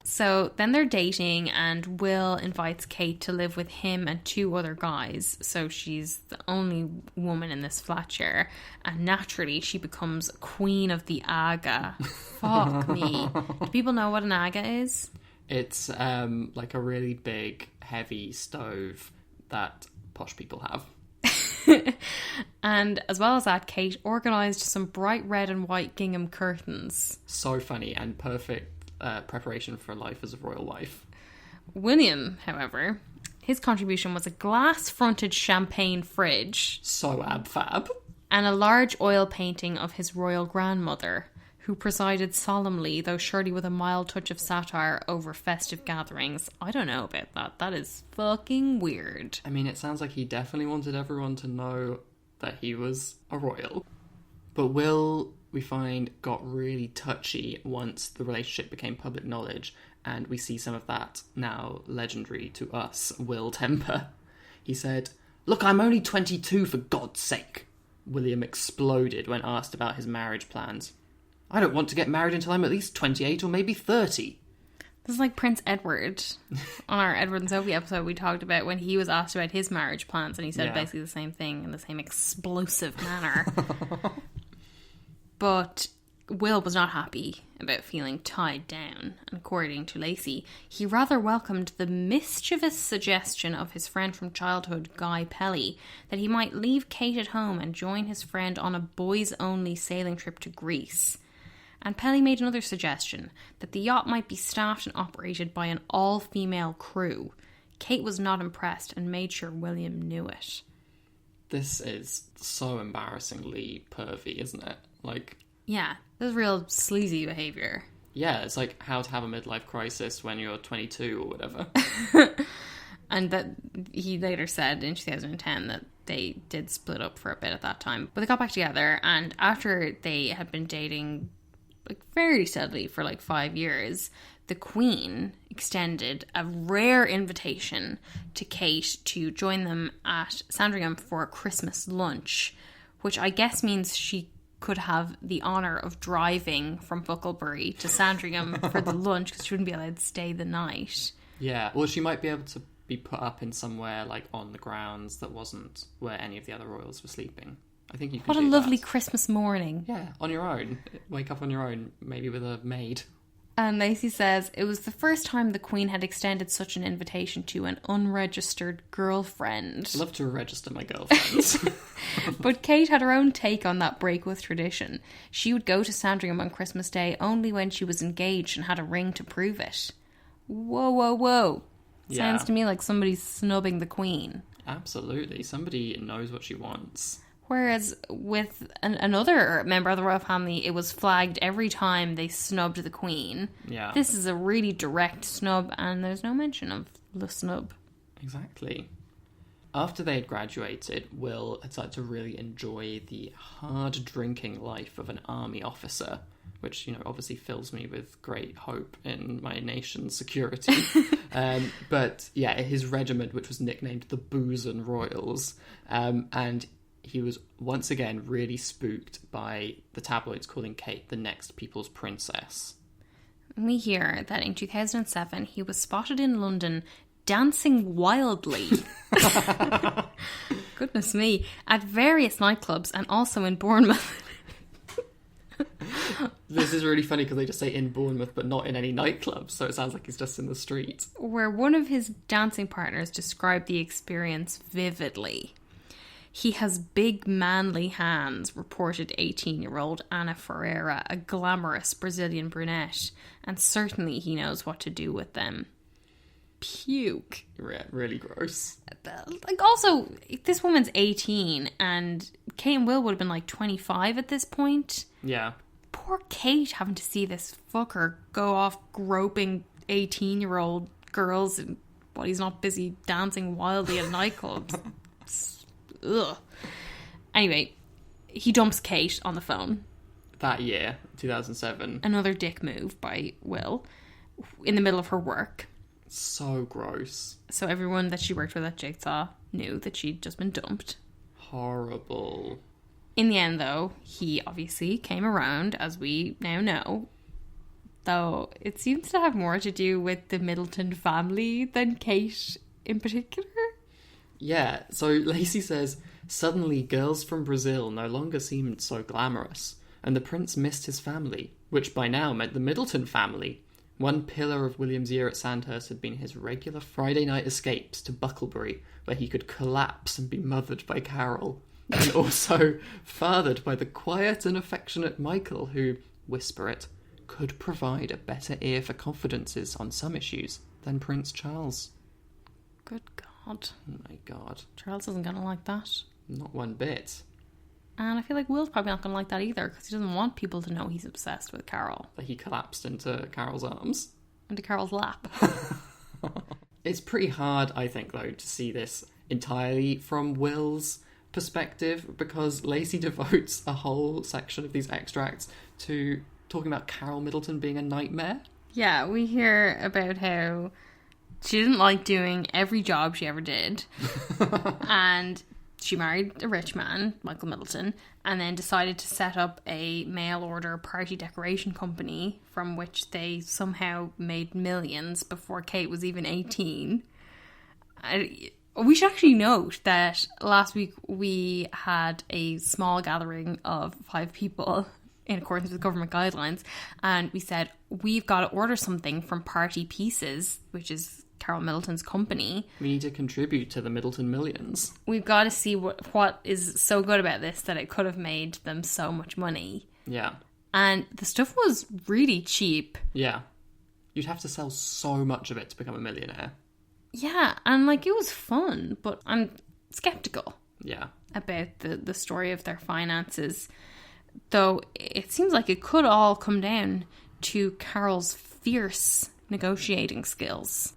So then they're dating and Will invites Kate to live with him and two other guys. So she's the only woman in this flat share. And naturally she becomes queen of the aga. Fuck me. Do people know what an aga is? It's like a really big, heavy stove that posh people have. And as well as that, Kate organised some bright red and white gingham curtains. So funny and perfect. Preparation for life as a royal wife. William, however, his contribution was a glass-fronted champagne fridge. So ab-fab. And a large oil painting of his royal grandmother, who presided solemnly, though surely with a mild touch of satire, over festive gatherings. I don't know about that. That is fucking weird. I mean, it sounds like he definitely wanted everyone to know that he was a royal. But Will, we find, got really touchy once the relationship became public knowledge, and we see some of that now legendary to us, Will temper. He said, "Look, I'm only 22 for God's sake." William exploded when asked about his marriage plans. "I don't want to get married until I'm at least 28 or maybe 30. This is like Prince Edward. On our Edward and Sophie episode, we talked about when he was asked about his marriage plans, and he said basically the same thing in the same explosive manner. But Will was not happy about feeling tied down, and according to Lacey, he rather welcomed the mischievous suggestion of his friend from childhood, Guy Pelly, that he might leave Kate at home and join his friend on a boys-only sailing trip to Greece. And Pelly made another suggestion, that the yacht might be staffed and operated by an all-female crew. Kate was not impressed and made sure William knew it. This is so embarrassingly pervy, isn't it? Like... Yeah, this is real sleazy behaviour. Yeah, it's like how to have a midlife crisis when you're 22 or whatever. And that he later said in 2010 that they did split up for a bit at that time. But they got back together, and after they had been dating like very steadily for like 5 years, the Queen extended a rare invitation to Kate to join them at Sandringham for a Christmas lunch, which I guess means she could have the honour of driving from Bucklebury to Sandringham for the lunch, because she wouldn't be allowed to stay the night. Yeah, well, she might be able to be put up in somewhere like on the grounds that wasn't where any of the other royals were sleeping. I think you could. What a do lovely that. Christmas morning. Yeah, on your own. Wake up on your own, maybe with a maid. And Lacey says it was the first time the Queen had extended such an invitation to an unregistered girlfriend. I'd love to register my girlfriends. But Kate had her own take on that break with tradition. She would go to Sandringham on Christmas Day only when she was engaged and had a ring to prove it. Whoa, whoa, whoa. Yeah. Sounds to me like somebody's snubbing the Queen. Absolutely. Somebody knows what she wants. Whereas with another member of the royal family, it was flagged every time they snubbed the Queen. Yeah. This is a really direct snub, and there's no mention of the snub. Exactly. After they had graduated, Will had started to really enjoy the hard drinking life of an army officer, which, obviously fills me with great hope in my nation's security. But yeah, his regiment, which was nicknamed the Boozin' Royals, and he was once again really spooked by the tabloids calling Kate the next people's princess. We hear that in 2007 he was spotted in London dancing wildly. Goodness me. At various nightclubs and also in Bournemouth. This is really funny because they just say in Bournemouth but not in any nightclubs, so it sounds like he's just in the street. Where one of his dancing partners described the experience vividly. He has big manly hands, reported 18-year-old Ana Ferreira, a glamorous Brazilian brunette, and certainly he knows what to do with them. Puke. Yeah, really gross. Like, also, this woman's 18 and Kate and Will would have been like 25 at this point. Yeah. Poor Kate having to see this fucker go off groping 18-year-old girls while he's not busy dancing wildly at nightclubs. Ugh. Anyway, he dumps Kate on the phone. That year, 2007. Another dick move by Will in the middle of her work. So gross. So everyone that she worked with at Jigsaw knew that she'd just been dumped. Horrible. In the end, though, he obviously came around, as we now know. Though it seems to have more to do with the Middleton family than Kate in particular. Yeah, so Lacey says, suddenly girls from Brazil no longer seemed so glamorous, and the prince missed his family, which by now meant the Middleton family. One pillar of William's year at Sandhurst had been his regular Friday night escapes to Bucklebury, where he could collapse and be mothered by Carol, and also fathered by the quiet and affectionate Michael, who, whisper it, could provide a better ear for confidences on some issues than Prince Charles. Good God. Oh my God. Charles isn't going to like that. Not one bit. And I feel like Will's probably not going to like that either, because he doesn't want people to know he's obsessed with Carol. That he collapsed into Carol's arms. Into Carol's lap. It's pretty hard, I think, though, to see this entirely from Will's perspective, because Lacey devotes a whole section of these extracts to talking about Carol Middleton being a nightmare. Yeah, we hear about how she didn't like doing every job she ever did. And she married a rich man, Michael Middleton, and then decided to set up a mail-order party decoration company from which they somehow made millions before Kate was even 18. We should actually note that last week we had a small gathering of 5 people in accordance with government guidelines, and we said, we've got to order something from Party Pieces, which is Carol Middleton's company. We need to contribute to the Middleton millions. We've got to see what is so good about this that it could have made them so much money. Yeah. And the stuff was really cheap. Yeah. You'd have to sell so much of it to become a millionaire. Yeah, and like it was fun, but I'm skeptical Yeah. about the story of their finances. Though it seems like it could all come down to Carol's fierce negotiating skills.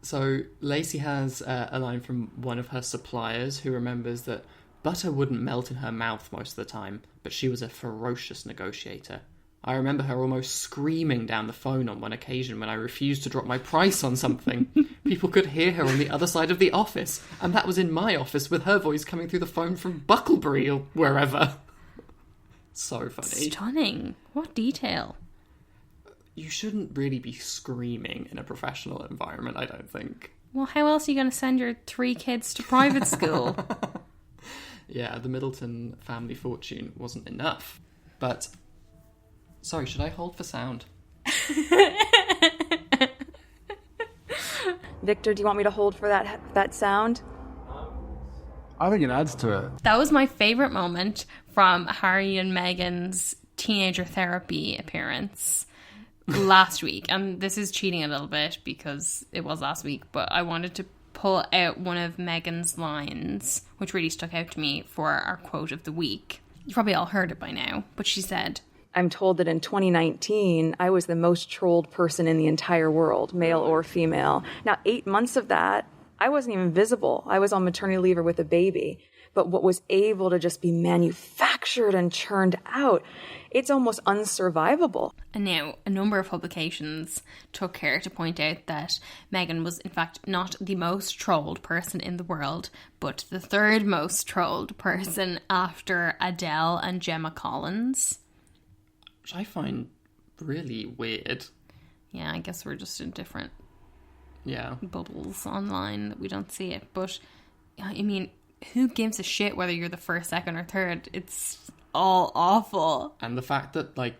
So Lacey has a line from one of her suppliers who remembers that butter wouldn't melt in her mouth most of the time, but she was a ferocious negotiator. I remember her almost screaming down the phone on one occasion when I refused to drop my price on something. People could hear her on the other side of the office, and that was in my office with her voice coming through the phone from Bucklebury or wherever. So funny. Stunning. What detail. You shouldn't really be screaming in a professional environment, I don't think. Well, how else are you going to send your 3 kids to private school? Yeah, the Middleton family fortune wasn't enough. But, sorry, should I hold for sound? Victor, do you want me to hold for that sound? I think it adds to it. That was my favourite moment from Harry and Meghan's teenager therapy appearance last week. And this is cheating a little bit because it was last week, but I wanted to pull out one of Meghan's lines, which really stuck out to me for our quote of the week. You probably all heard it by now, but she said, I'm told that in 2019, I was the most trolled person in the entire world, male or female. Now, 8 months of that, I wasn't even visible. I was on maternity leave or with a baby. But what was able to just be manufactured and churned out, it's almost unsurvivable. And now, a number of publications took care to point out that Meghan was, in fact, not the most trolled person in the world, but the 3rd most trolled person after Adele and Gemma Collins. Which I find really weird. Yeah, I guess we're just in different Yeah. bubbles online that we don't see it. But, I mean, who gives a shit whether you're the 1st, 2nd, or 3rd? It's all awful. And the fact that, like,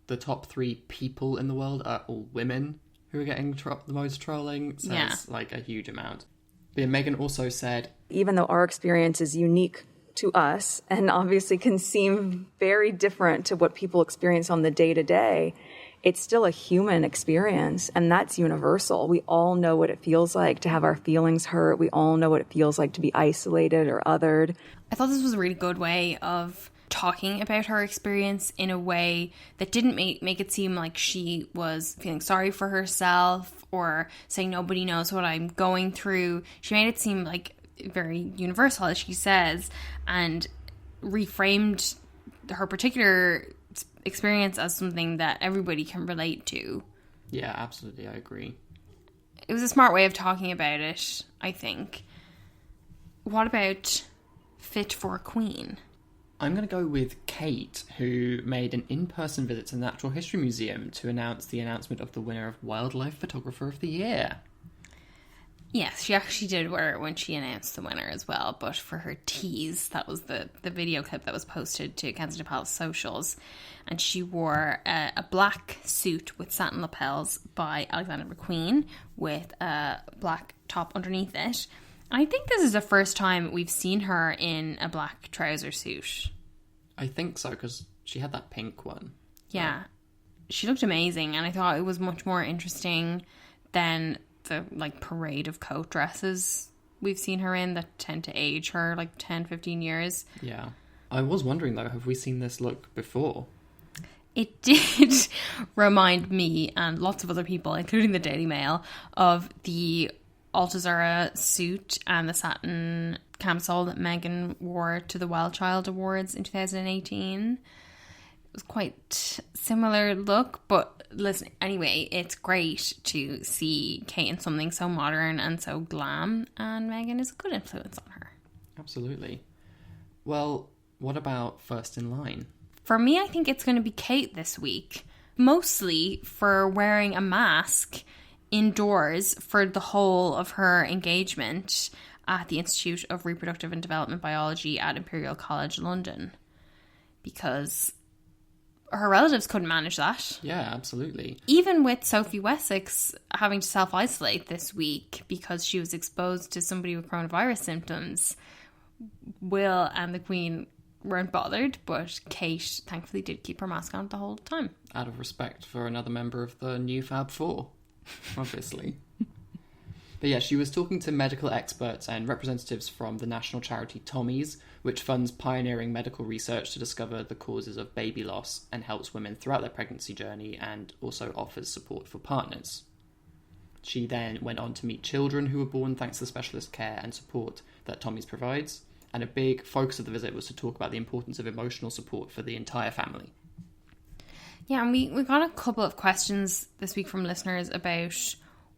the top 3 people in the world are all women who are getting the most trolling says, like, a huge amount. But yeah, Meghan also said, Even though our experience is unique to us and obviously can seem very different to what people experience on the day-to-day, it's still a human experience, and that's universal. We all know what it feels like to have our feelings hurt. We all know what it feels like to be isolated or othered. I thought this was a really good way of talking about her experience in a way that didn't make it seem like she was feeling sorry for herself or saying nobody knows what I'm going through. She made it seem like very universal, as she says, and reframed her particular experience as something that everybody can relate to. yeah, absolutely, I agree. It was a smart way of talking about it, I think. What about fit for a queen? I'm going to go with Kate, who made an in-person visit to the Natural History Museum to announce the announcement of the winner of Wildlife Photographer of the Year. Yes, she actually did wear it when she announced the winner as well, but for her tease, that was the video clip that was posted to Kensington Palace socials, and she wore a black suit with satin lapels by Alexander McQueen with a black top underneath it. I think this is the first time we've seen her in a black trouser suit. I think so, because she had that pink one. Yeah. She looked amazing, and I thought it was much more interesting than the like parade of coat dresses we've seen her in that tend to age her like 10-15 years. Yeah. I was wondering, though, have we seen this look before? It did remind me and lots of other people, including the Daily Mail, of the Altazara suit and the satin camisole that Meghan wore to the Wild Child Awards in 2018. It was quite similar look, but listen, anyway, it's great to see Kate in something so modern and so glam, and Meghan is a good influence on her. Absolutely. Well, what about first in line? For me, I think it's going to be Kate this week, mostly for wearing a mask indoors for the whole of her engagement at the Institute of Reproductive and Development Biology at Imperial College London, because her relatives couldn't manage that. Yeah, absolutely. Even with Sophie Wessex having to self-isolate this week because she was exposed to somebody with coronavirus symptoms, Will and the Queen weren't bothered, but Kate thankfully did keep her mask on the whole time. Out of respect for another member of the new Fab Four, obviously. But yeah, she was talking to medical experts and representatives from the national charity Tommy's, which funds pioneering medical research to discover the causes of baby loss and helps women throughout their pregnancy journey and also offers support for partners. She then went on to meet children who were born thanks to the specialist care and support that Tommy's provides. And a big focus of the visit was to talk about the importance of emotional support for the entire family. Yeah, and we got a couple of questions this week from listeners about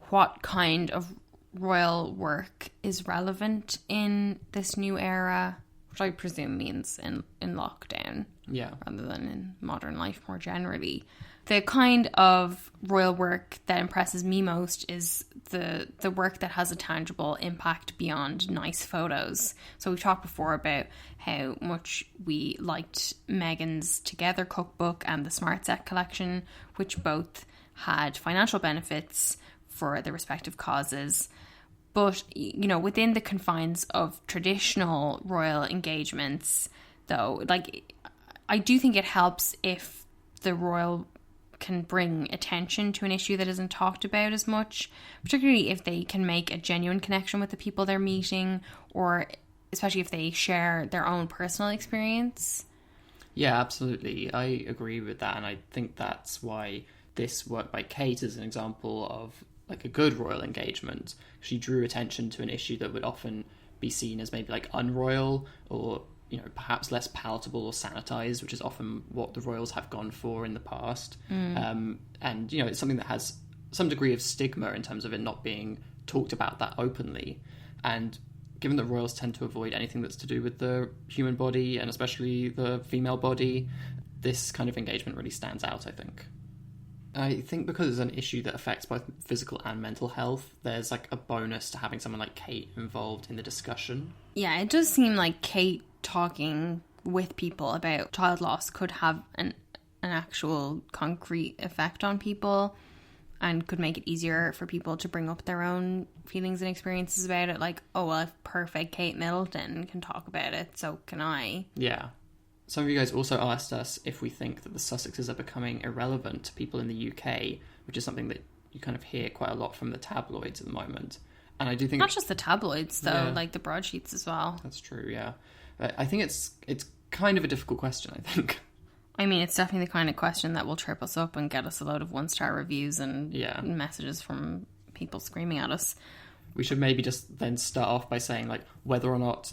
what kind of royal work is relevant in this new era, which I presume means in lockdown, rather than in modern life more generally. The kind of royal work that impresses me most is the work that has a tangible impact beyond nice photos. So we've talked before about how much we liked Meghan's Together cookbook and the Smart Set collection, which both had financial benefits for their respective causes. But, you know, within the confines of traditional royal engagements, though, like, I do think it helps if the royal can bring attention to an issue that isn't talked about as much, particularly if they can make a genuine connection with the people they're meeting, or especially if they share their own personal experience. Yeah, absolutely. I agree with that, and I think that's why this work by Kate is an example of like a good royal engagement. She drew attention to an issue that would often be seen as maybe like unroyal or, you know, perhaps less palatable or sanitized, which is often what the royals have gone for in the past. And, you know, it's something that has some degree of stigma in terms of it not being talked about that openly. And given that royals tend to avoid anything that's to do with the human body and especially the female body, this kind of engagement really stands out, I think. I think because it's an issue that affects both physical and mental health, there's like a bonus to having someone like Kate involved in the discussion. Yeah, it does seem like Kate talking with people about child loss could have an actual concrete effect on people and could make it easier for people to bring up their own feelings and experiences about it. Like, oh, well, if perfect Kate Middleton can talk about it, so can I. Yeah. Some of you guys also asked us if we think that the Sussexes are becoming irrelevant to people in the UK, which is something that you kind of hear quite a lot from the tabloids at the moment. And I do think... Not just the tabloids, though, like the broadsheets as well. That's true, yeah. I think it's kind of a difficult question, I think. I mean, it's definitely the kind of question that will trip us up and get us a load of 1-star reviews and messages from people screaming at us. We should maybe just then start off by saying, like, whether or not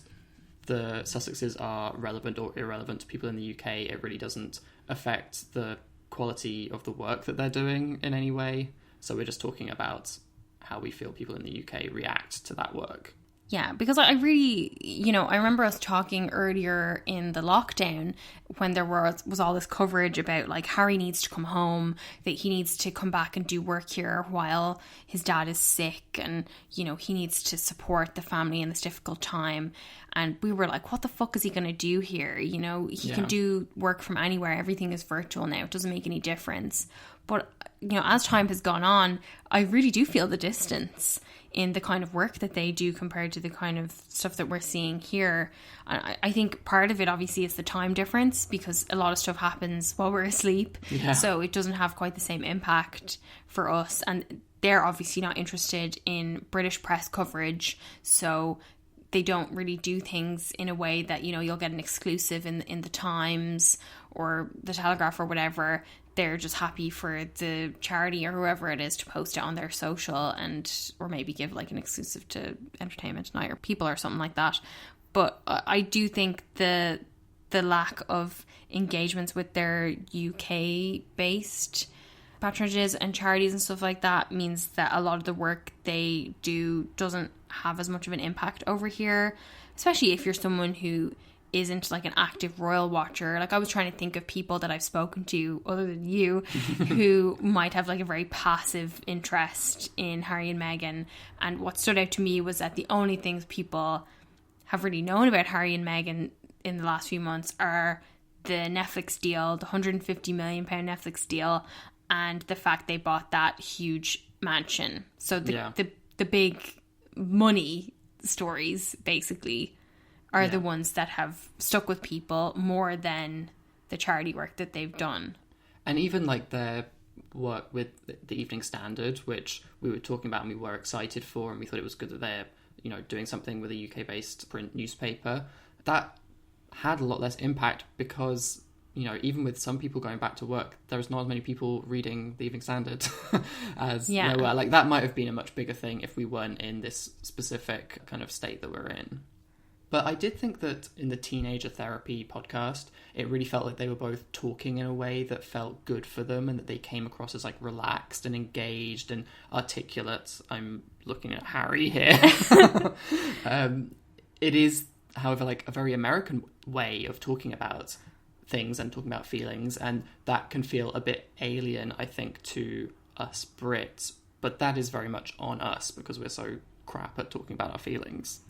the Sussexes are relevant or irrelevant to people in the UK, it really doesn't affect the quality of the work that they're doing in any way. So we're just talking about how we feel people in the UK react to that work. Yeah, because I really, you know, I remember us talking earlier in the lockdown when there was all this coverage about, like, Harry needs to come home, that he needs to come back and do work here while his dad is sick, and, you know, he needs to support the family in this difficult time. And we were like, what the fuck is he going to do here? You know, he can do work from anywhere. Everything is virtual now. It doesn't make any difference. But, you know, as time has gone on, I really do feel the distance in the kind of work that they do compared to the kind of stuff that we're seeing here. I think part of it obviously is the time difference, because a lot of stuff happens while we're asleep. Yeah. So it doesn't have quite the same impact for us. And they're obviously not interested in British press coverage. So they don't really do things in a way that, you know, you'll get an exclusive in the Times or the Telegraph or whatever. They're just happy for the charity or whoever it is to post it on their social or maybe give like an exclusive to Entertainment Tonight or People or something like that. But I do think the lack of engagements with their UK based patronages and charities and stuff like that means that a lot of the work they do doesn't have as much of an impact over here, especially if you're someone who isn't like an active royal watcher. Like, I was trying to think of people that I've spoken to other than you who might have like a very passive interest in Harry and Meghan, and what stood out to me was that the only things people have really known about Harry and Meghan in the last few months are the Netflix deal, the £150 million Netflix deal, and the fact they bought that huge mansion. So the big money stories basically are the ones that have stuck with people more than the charity work that they've done. And even like their work with the Evening Standard, which we were talking about and we were excited for, and we thought it was good that they're, you know, doing something with a UK-based print newspaper. That had a lot less impact because, you know, even with some people going back to work, there's not as many people reading the Evening Standard as there were. Like, that might have been a much bigger thing if we weren't in this specific kind of state that we're in. But I did think that in the Teenager Therapy podcast, it really felt like they were both talking in a way that felt good for them and that they came across as, like, relaxed and engaged and articulate. I'm looking at Harry here. It is, however, like a very American way of talking about things and talking about feelings, and that can feel a bit alien, I think, to us Brits. But that is very much on us because we're so crap at talking about our feelings.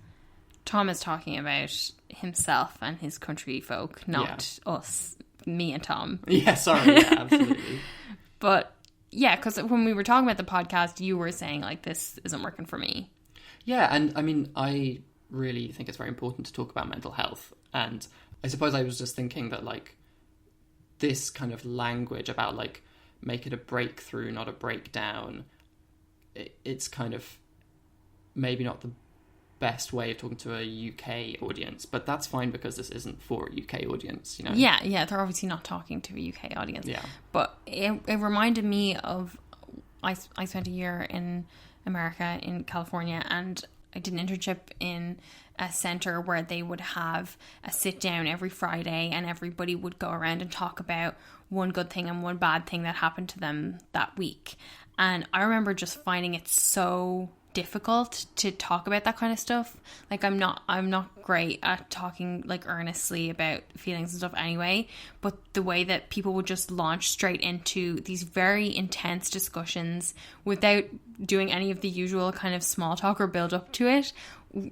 Tom is talking about himself and his country folk, not us, me and Tom. Yeah, sorry, yeah, absolutely. But yeah, because when we were talking about the podcast, you were saying, like, this isn't working for me. Yeah, and I mean, I really think it's very important to talk about mental health. And I suppose I was just thinking that, like, this kind of language about, like, make it a breakthrough, not a breakdown, it's kind of maybe not the best way of talking to a UK audience, but that's fine because this isn't for a UK audience, you know? Yeah, they're obviously not talking to a UK audience. Yeah. But it reminded me of, I spent a year in America, in California, and I did an internship in a centre where they would have a sit down every Friday and everybody would go around and talk about one good thing and one bad thing that happened to them that week. And I remember just finding it so difficult to talk about that kind of stuff. Like, I'm not great at talking, like, earnestly about feelings and stuff anyway, but the way that people would just launch straight into these very intense discussions without doing any of the usual kind of small talk or build up to it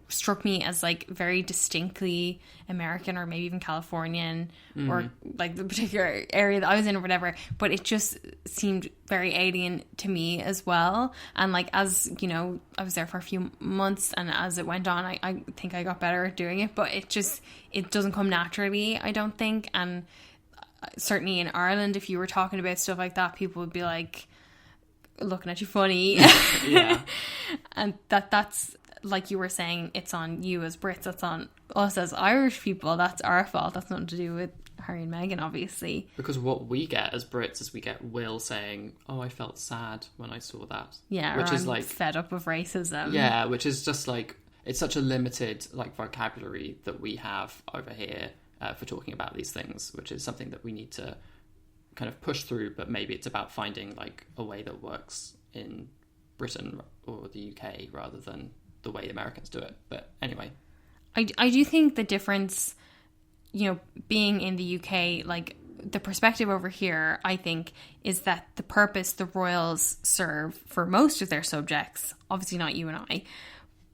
struck me as, like, very distinctly American or maybe even Californian, or like the particular area that I was in or whatever, but it just seemed very alien to me as well. And, like, as you know, I was there for a few months, and as it went on, I think I got better at doing it, but it doesn't come naturally, I don't think. And certainly in Ireland, if you were talking about stuff like that, people would be like looking at you funny. Yeah. And that's, like you were saying, it's on you as Brits, that's on us as Irish people, that's our fault. That's nothing to do with Harry and Meghan, obviously. Because what we get as Brits is we get Will saying, oh, I felt sad when I saw that. Yeah, which or is I'm like fed up of racism. Yeah, which is just like, it's such a limited, like, vocabulary that we have over here for talking about these things, which is something that we need to kind of push through, but maybe it's about finding, like, a way that works in Britain or the UK rather than the way Americans do it. But anyway, I do think the difference, you know, being in the UK, like, the perspective over here, I think, is that the purpose the royals serve for most of their subjects, obviously not you and I,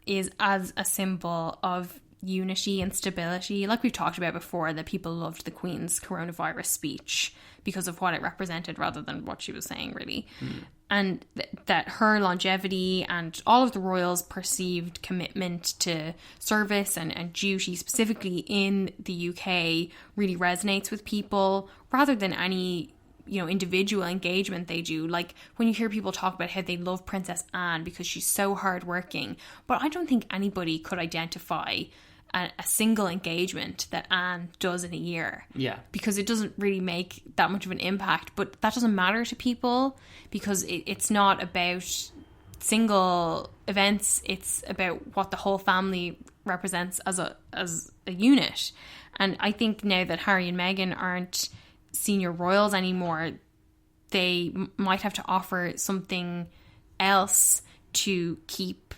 is as a symbol of unity and stability. Like we've talked about before, that people loved the Queen's coronavirus speech because of what it represented rather than what she was saying, really. And that her longevity and all of the royals' perceived commitment to service and duty, specifically in the UK, really resonates with people rather than any, you know, individual engagement they do. Like, when you hear people talk about how they love Princess Anne because she's so hardworking, but I don't think anybody could identify a single engagement that Anne does in a year. Yeah. Because it doesn't really make that much of an impact. But that doesn't matter to people because it's not about single events. It's about what the whole family represents as a unit. And I think now that Harry and Meghan aren't senior royals anymore, they might have to offer something else to keep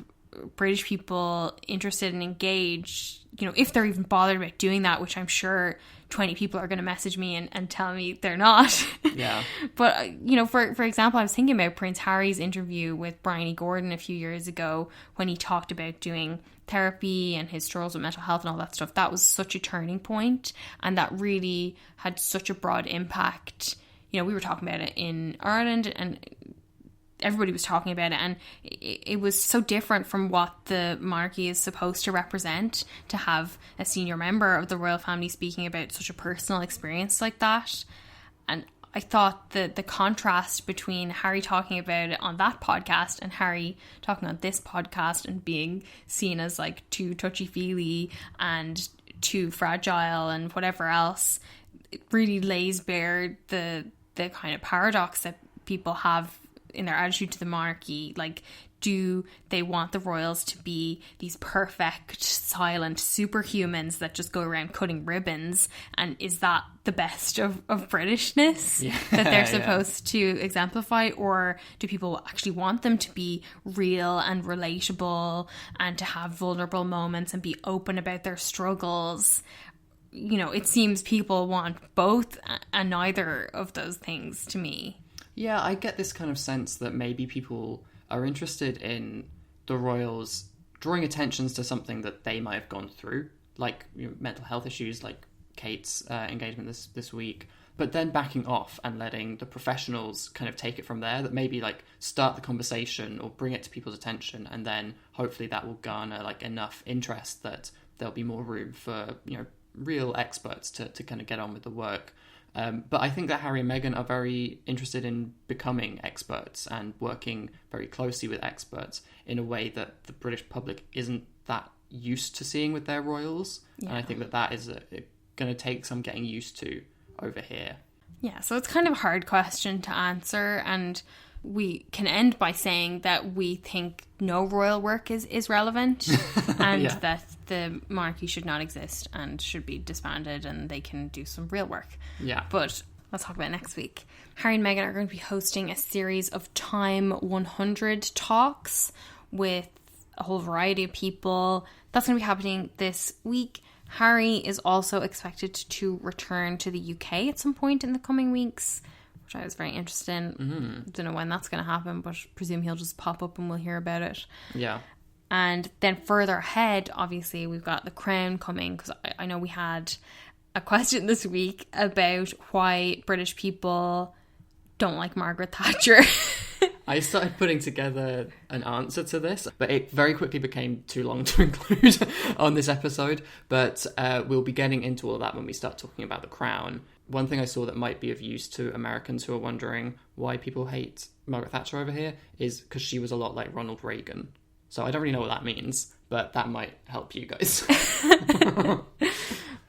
British people interested and engaged, you know, if they're even bothered about doing that, which I'm sure 20 people are going to message me and tell me they're not. Yeah. But, you know, for example, I was thinking about Prince Harry's interview with Bryony Gordon a few years ago when he talked about doing therapy and his struggles with mental health and all that stuff. That was such a turning point, and that really had such a broad impact. You know, we were talking about it in Ireland and everybody was talking about it, and it was so different from what the monarchy is supposed to represent, to have a senior member of the royal family speaking about such a personal experience like that. And I thought that the contrast between Harry talking about it on that podcast and Harry talking on this podcast and being seen as like too touchy-feely and too fragile and whatever else, it really lays bare the kind of paradox that people have in their attitude to the monarchy. Like, do they want the royals to be these perfect, silent superhumans that just go around cutting ribbons? And is that the best of Britishness that they're supposed to exemplify? Or do people actually want them to be real and relatable and to have vulnerable moments and be open about their struggles? You know, it seems people want both and neither of those things to me. Yeah, I get this kind of sense that maybe people are interested in the royals drawing attentions to something that they might have gone through, like, you know, mental health issues, like Kate's engagement this week, but then backing off and letting the professionals kind of take it from there, that maybe like start the conversation or bring it to people's attention, and then hopefully that will garner like enough interest that there'll be more room for, you know, real experts to kind of get on with the work. But I think that Harry and Meghan are very interested in becoming experts and working very closely with experts in a way that the British public isn't that used to seeing with their royals. Yeah. And I think that is going to take some getting used to over here. Yeah, so it's kind of a hard question to answer, and we can end by saying that we think no royal work is relevant and that the monarchy should not exist and should be disbanded and they can do some real work. Yeah. But let's talk about next week. Harry and Meghan are going to be hosting a series of Time 100 talks with a whole variety of people. That's going to be happening this week. Harry is also expected to return to the UK at some point in the coming weeks, which I was very interested in. Mm-hmm. Don't know when that's going to happen, but presume he'll just pop up and we'll hear about it. Yeah. And then further ahead, obviously, we've got The Crown coming, because I know we had a question this week about why British people don't like Margaret Thatcher. I started putting together an answer to this, but it very quickly became too long to include on this episode. But we'll be getting into all that when we start talking about The Crown. One thing I saw that might be of use to Americans who are wondering why people hate Margaret Thatcher over here is because she was a lot like Ronald Reagan. So I don't really know what that means, but that might help you guys.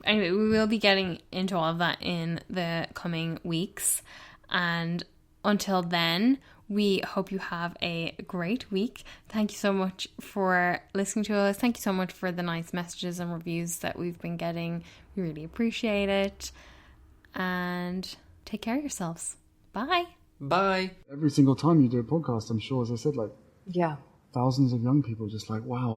Anyway, we will be getting into all of that in the coming weeks. And until then, we hope you have a great week. Thank you so much for listening to us. Thank you so much for the nice messages and reviews that we've been getting. We really appreciate it. And take care of yourselves. Bye. Bye. Every single time you do a podcast, I'm sure, as I said, like, yeah, thousands of young people just like, wow.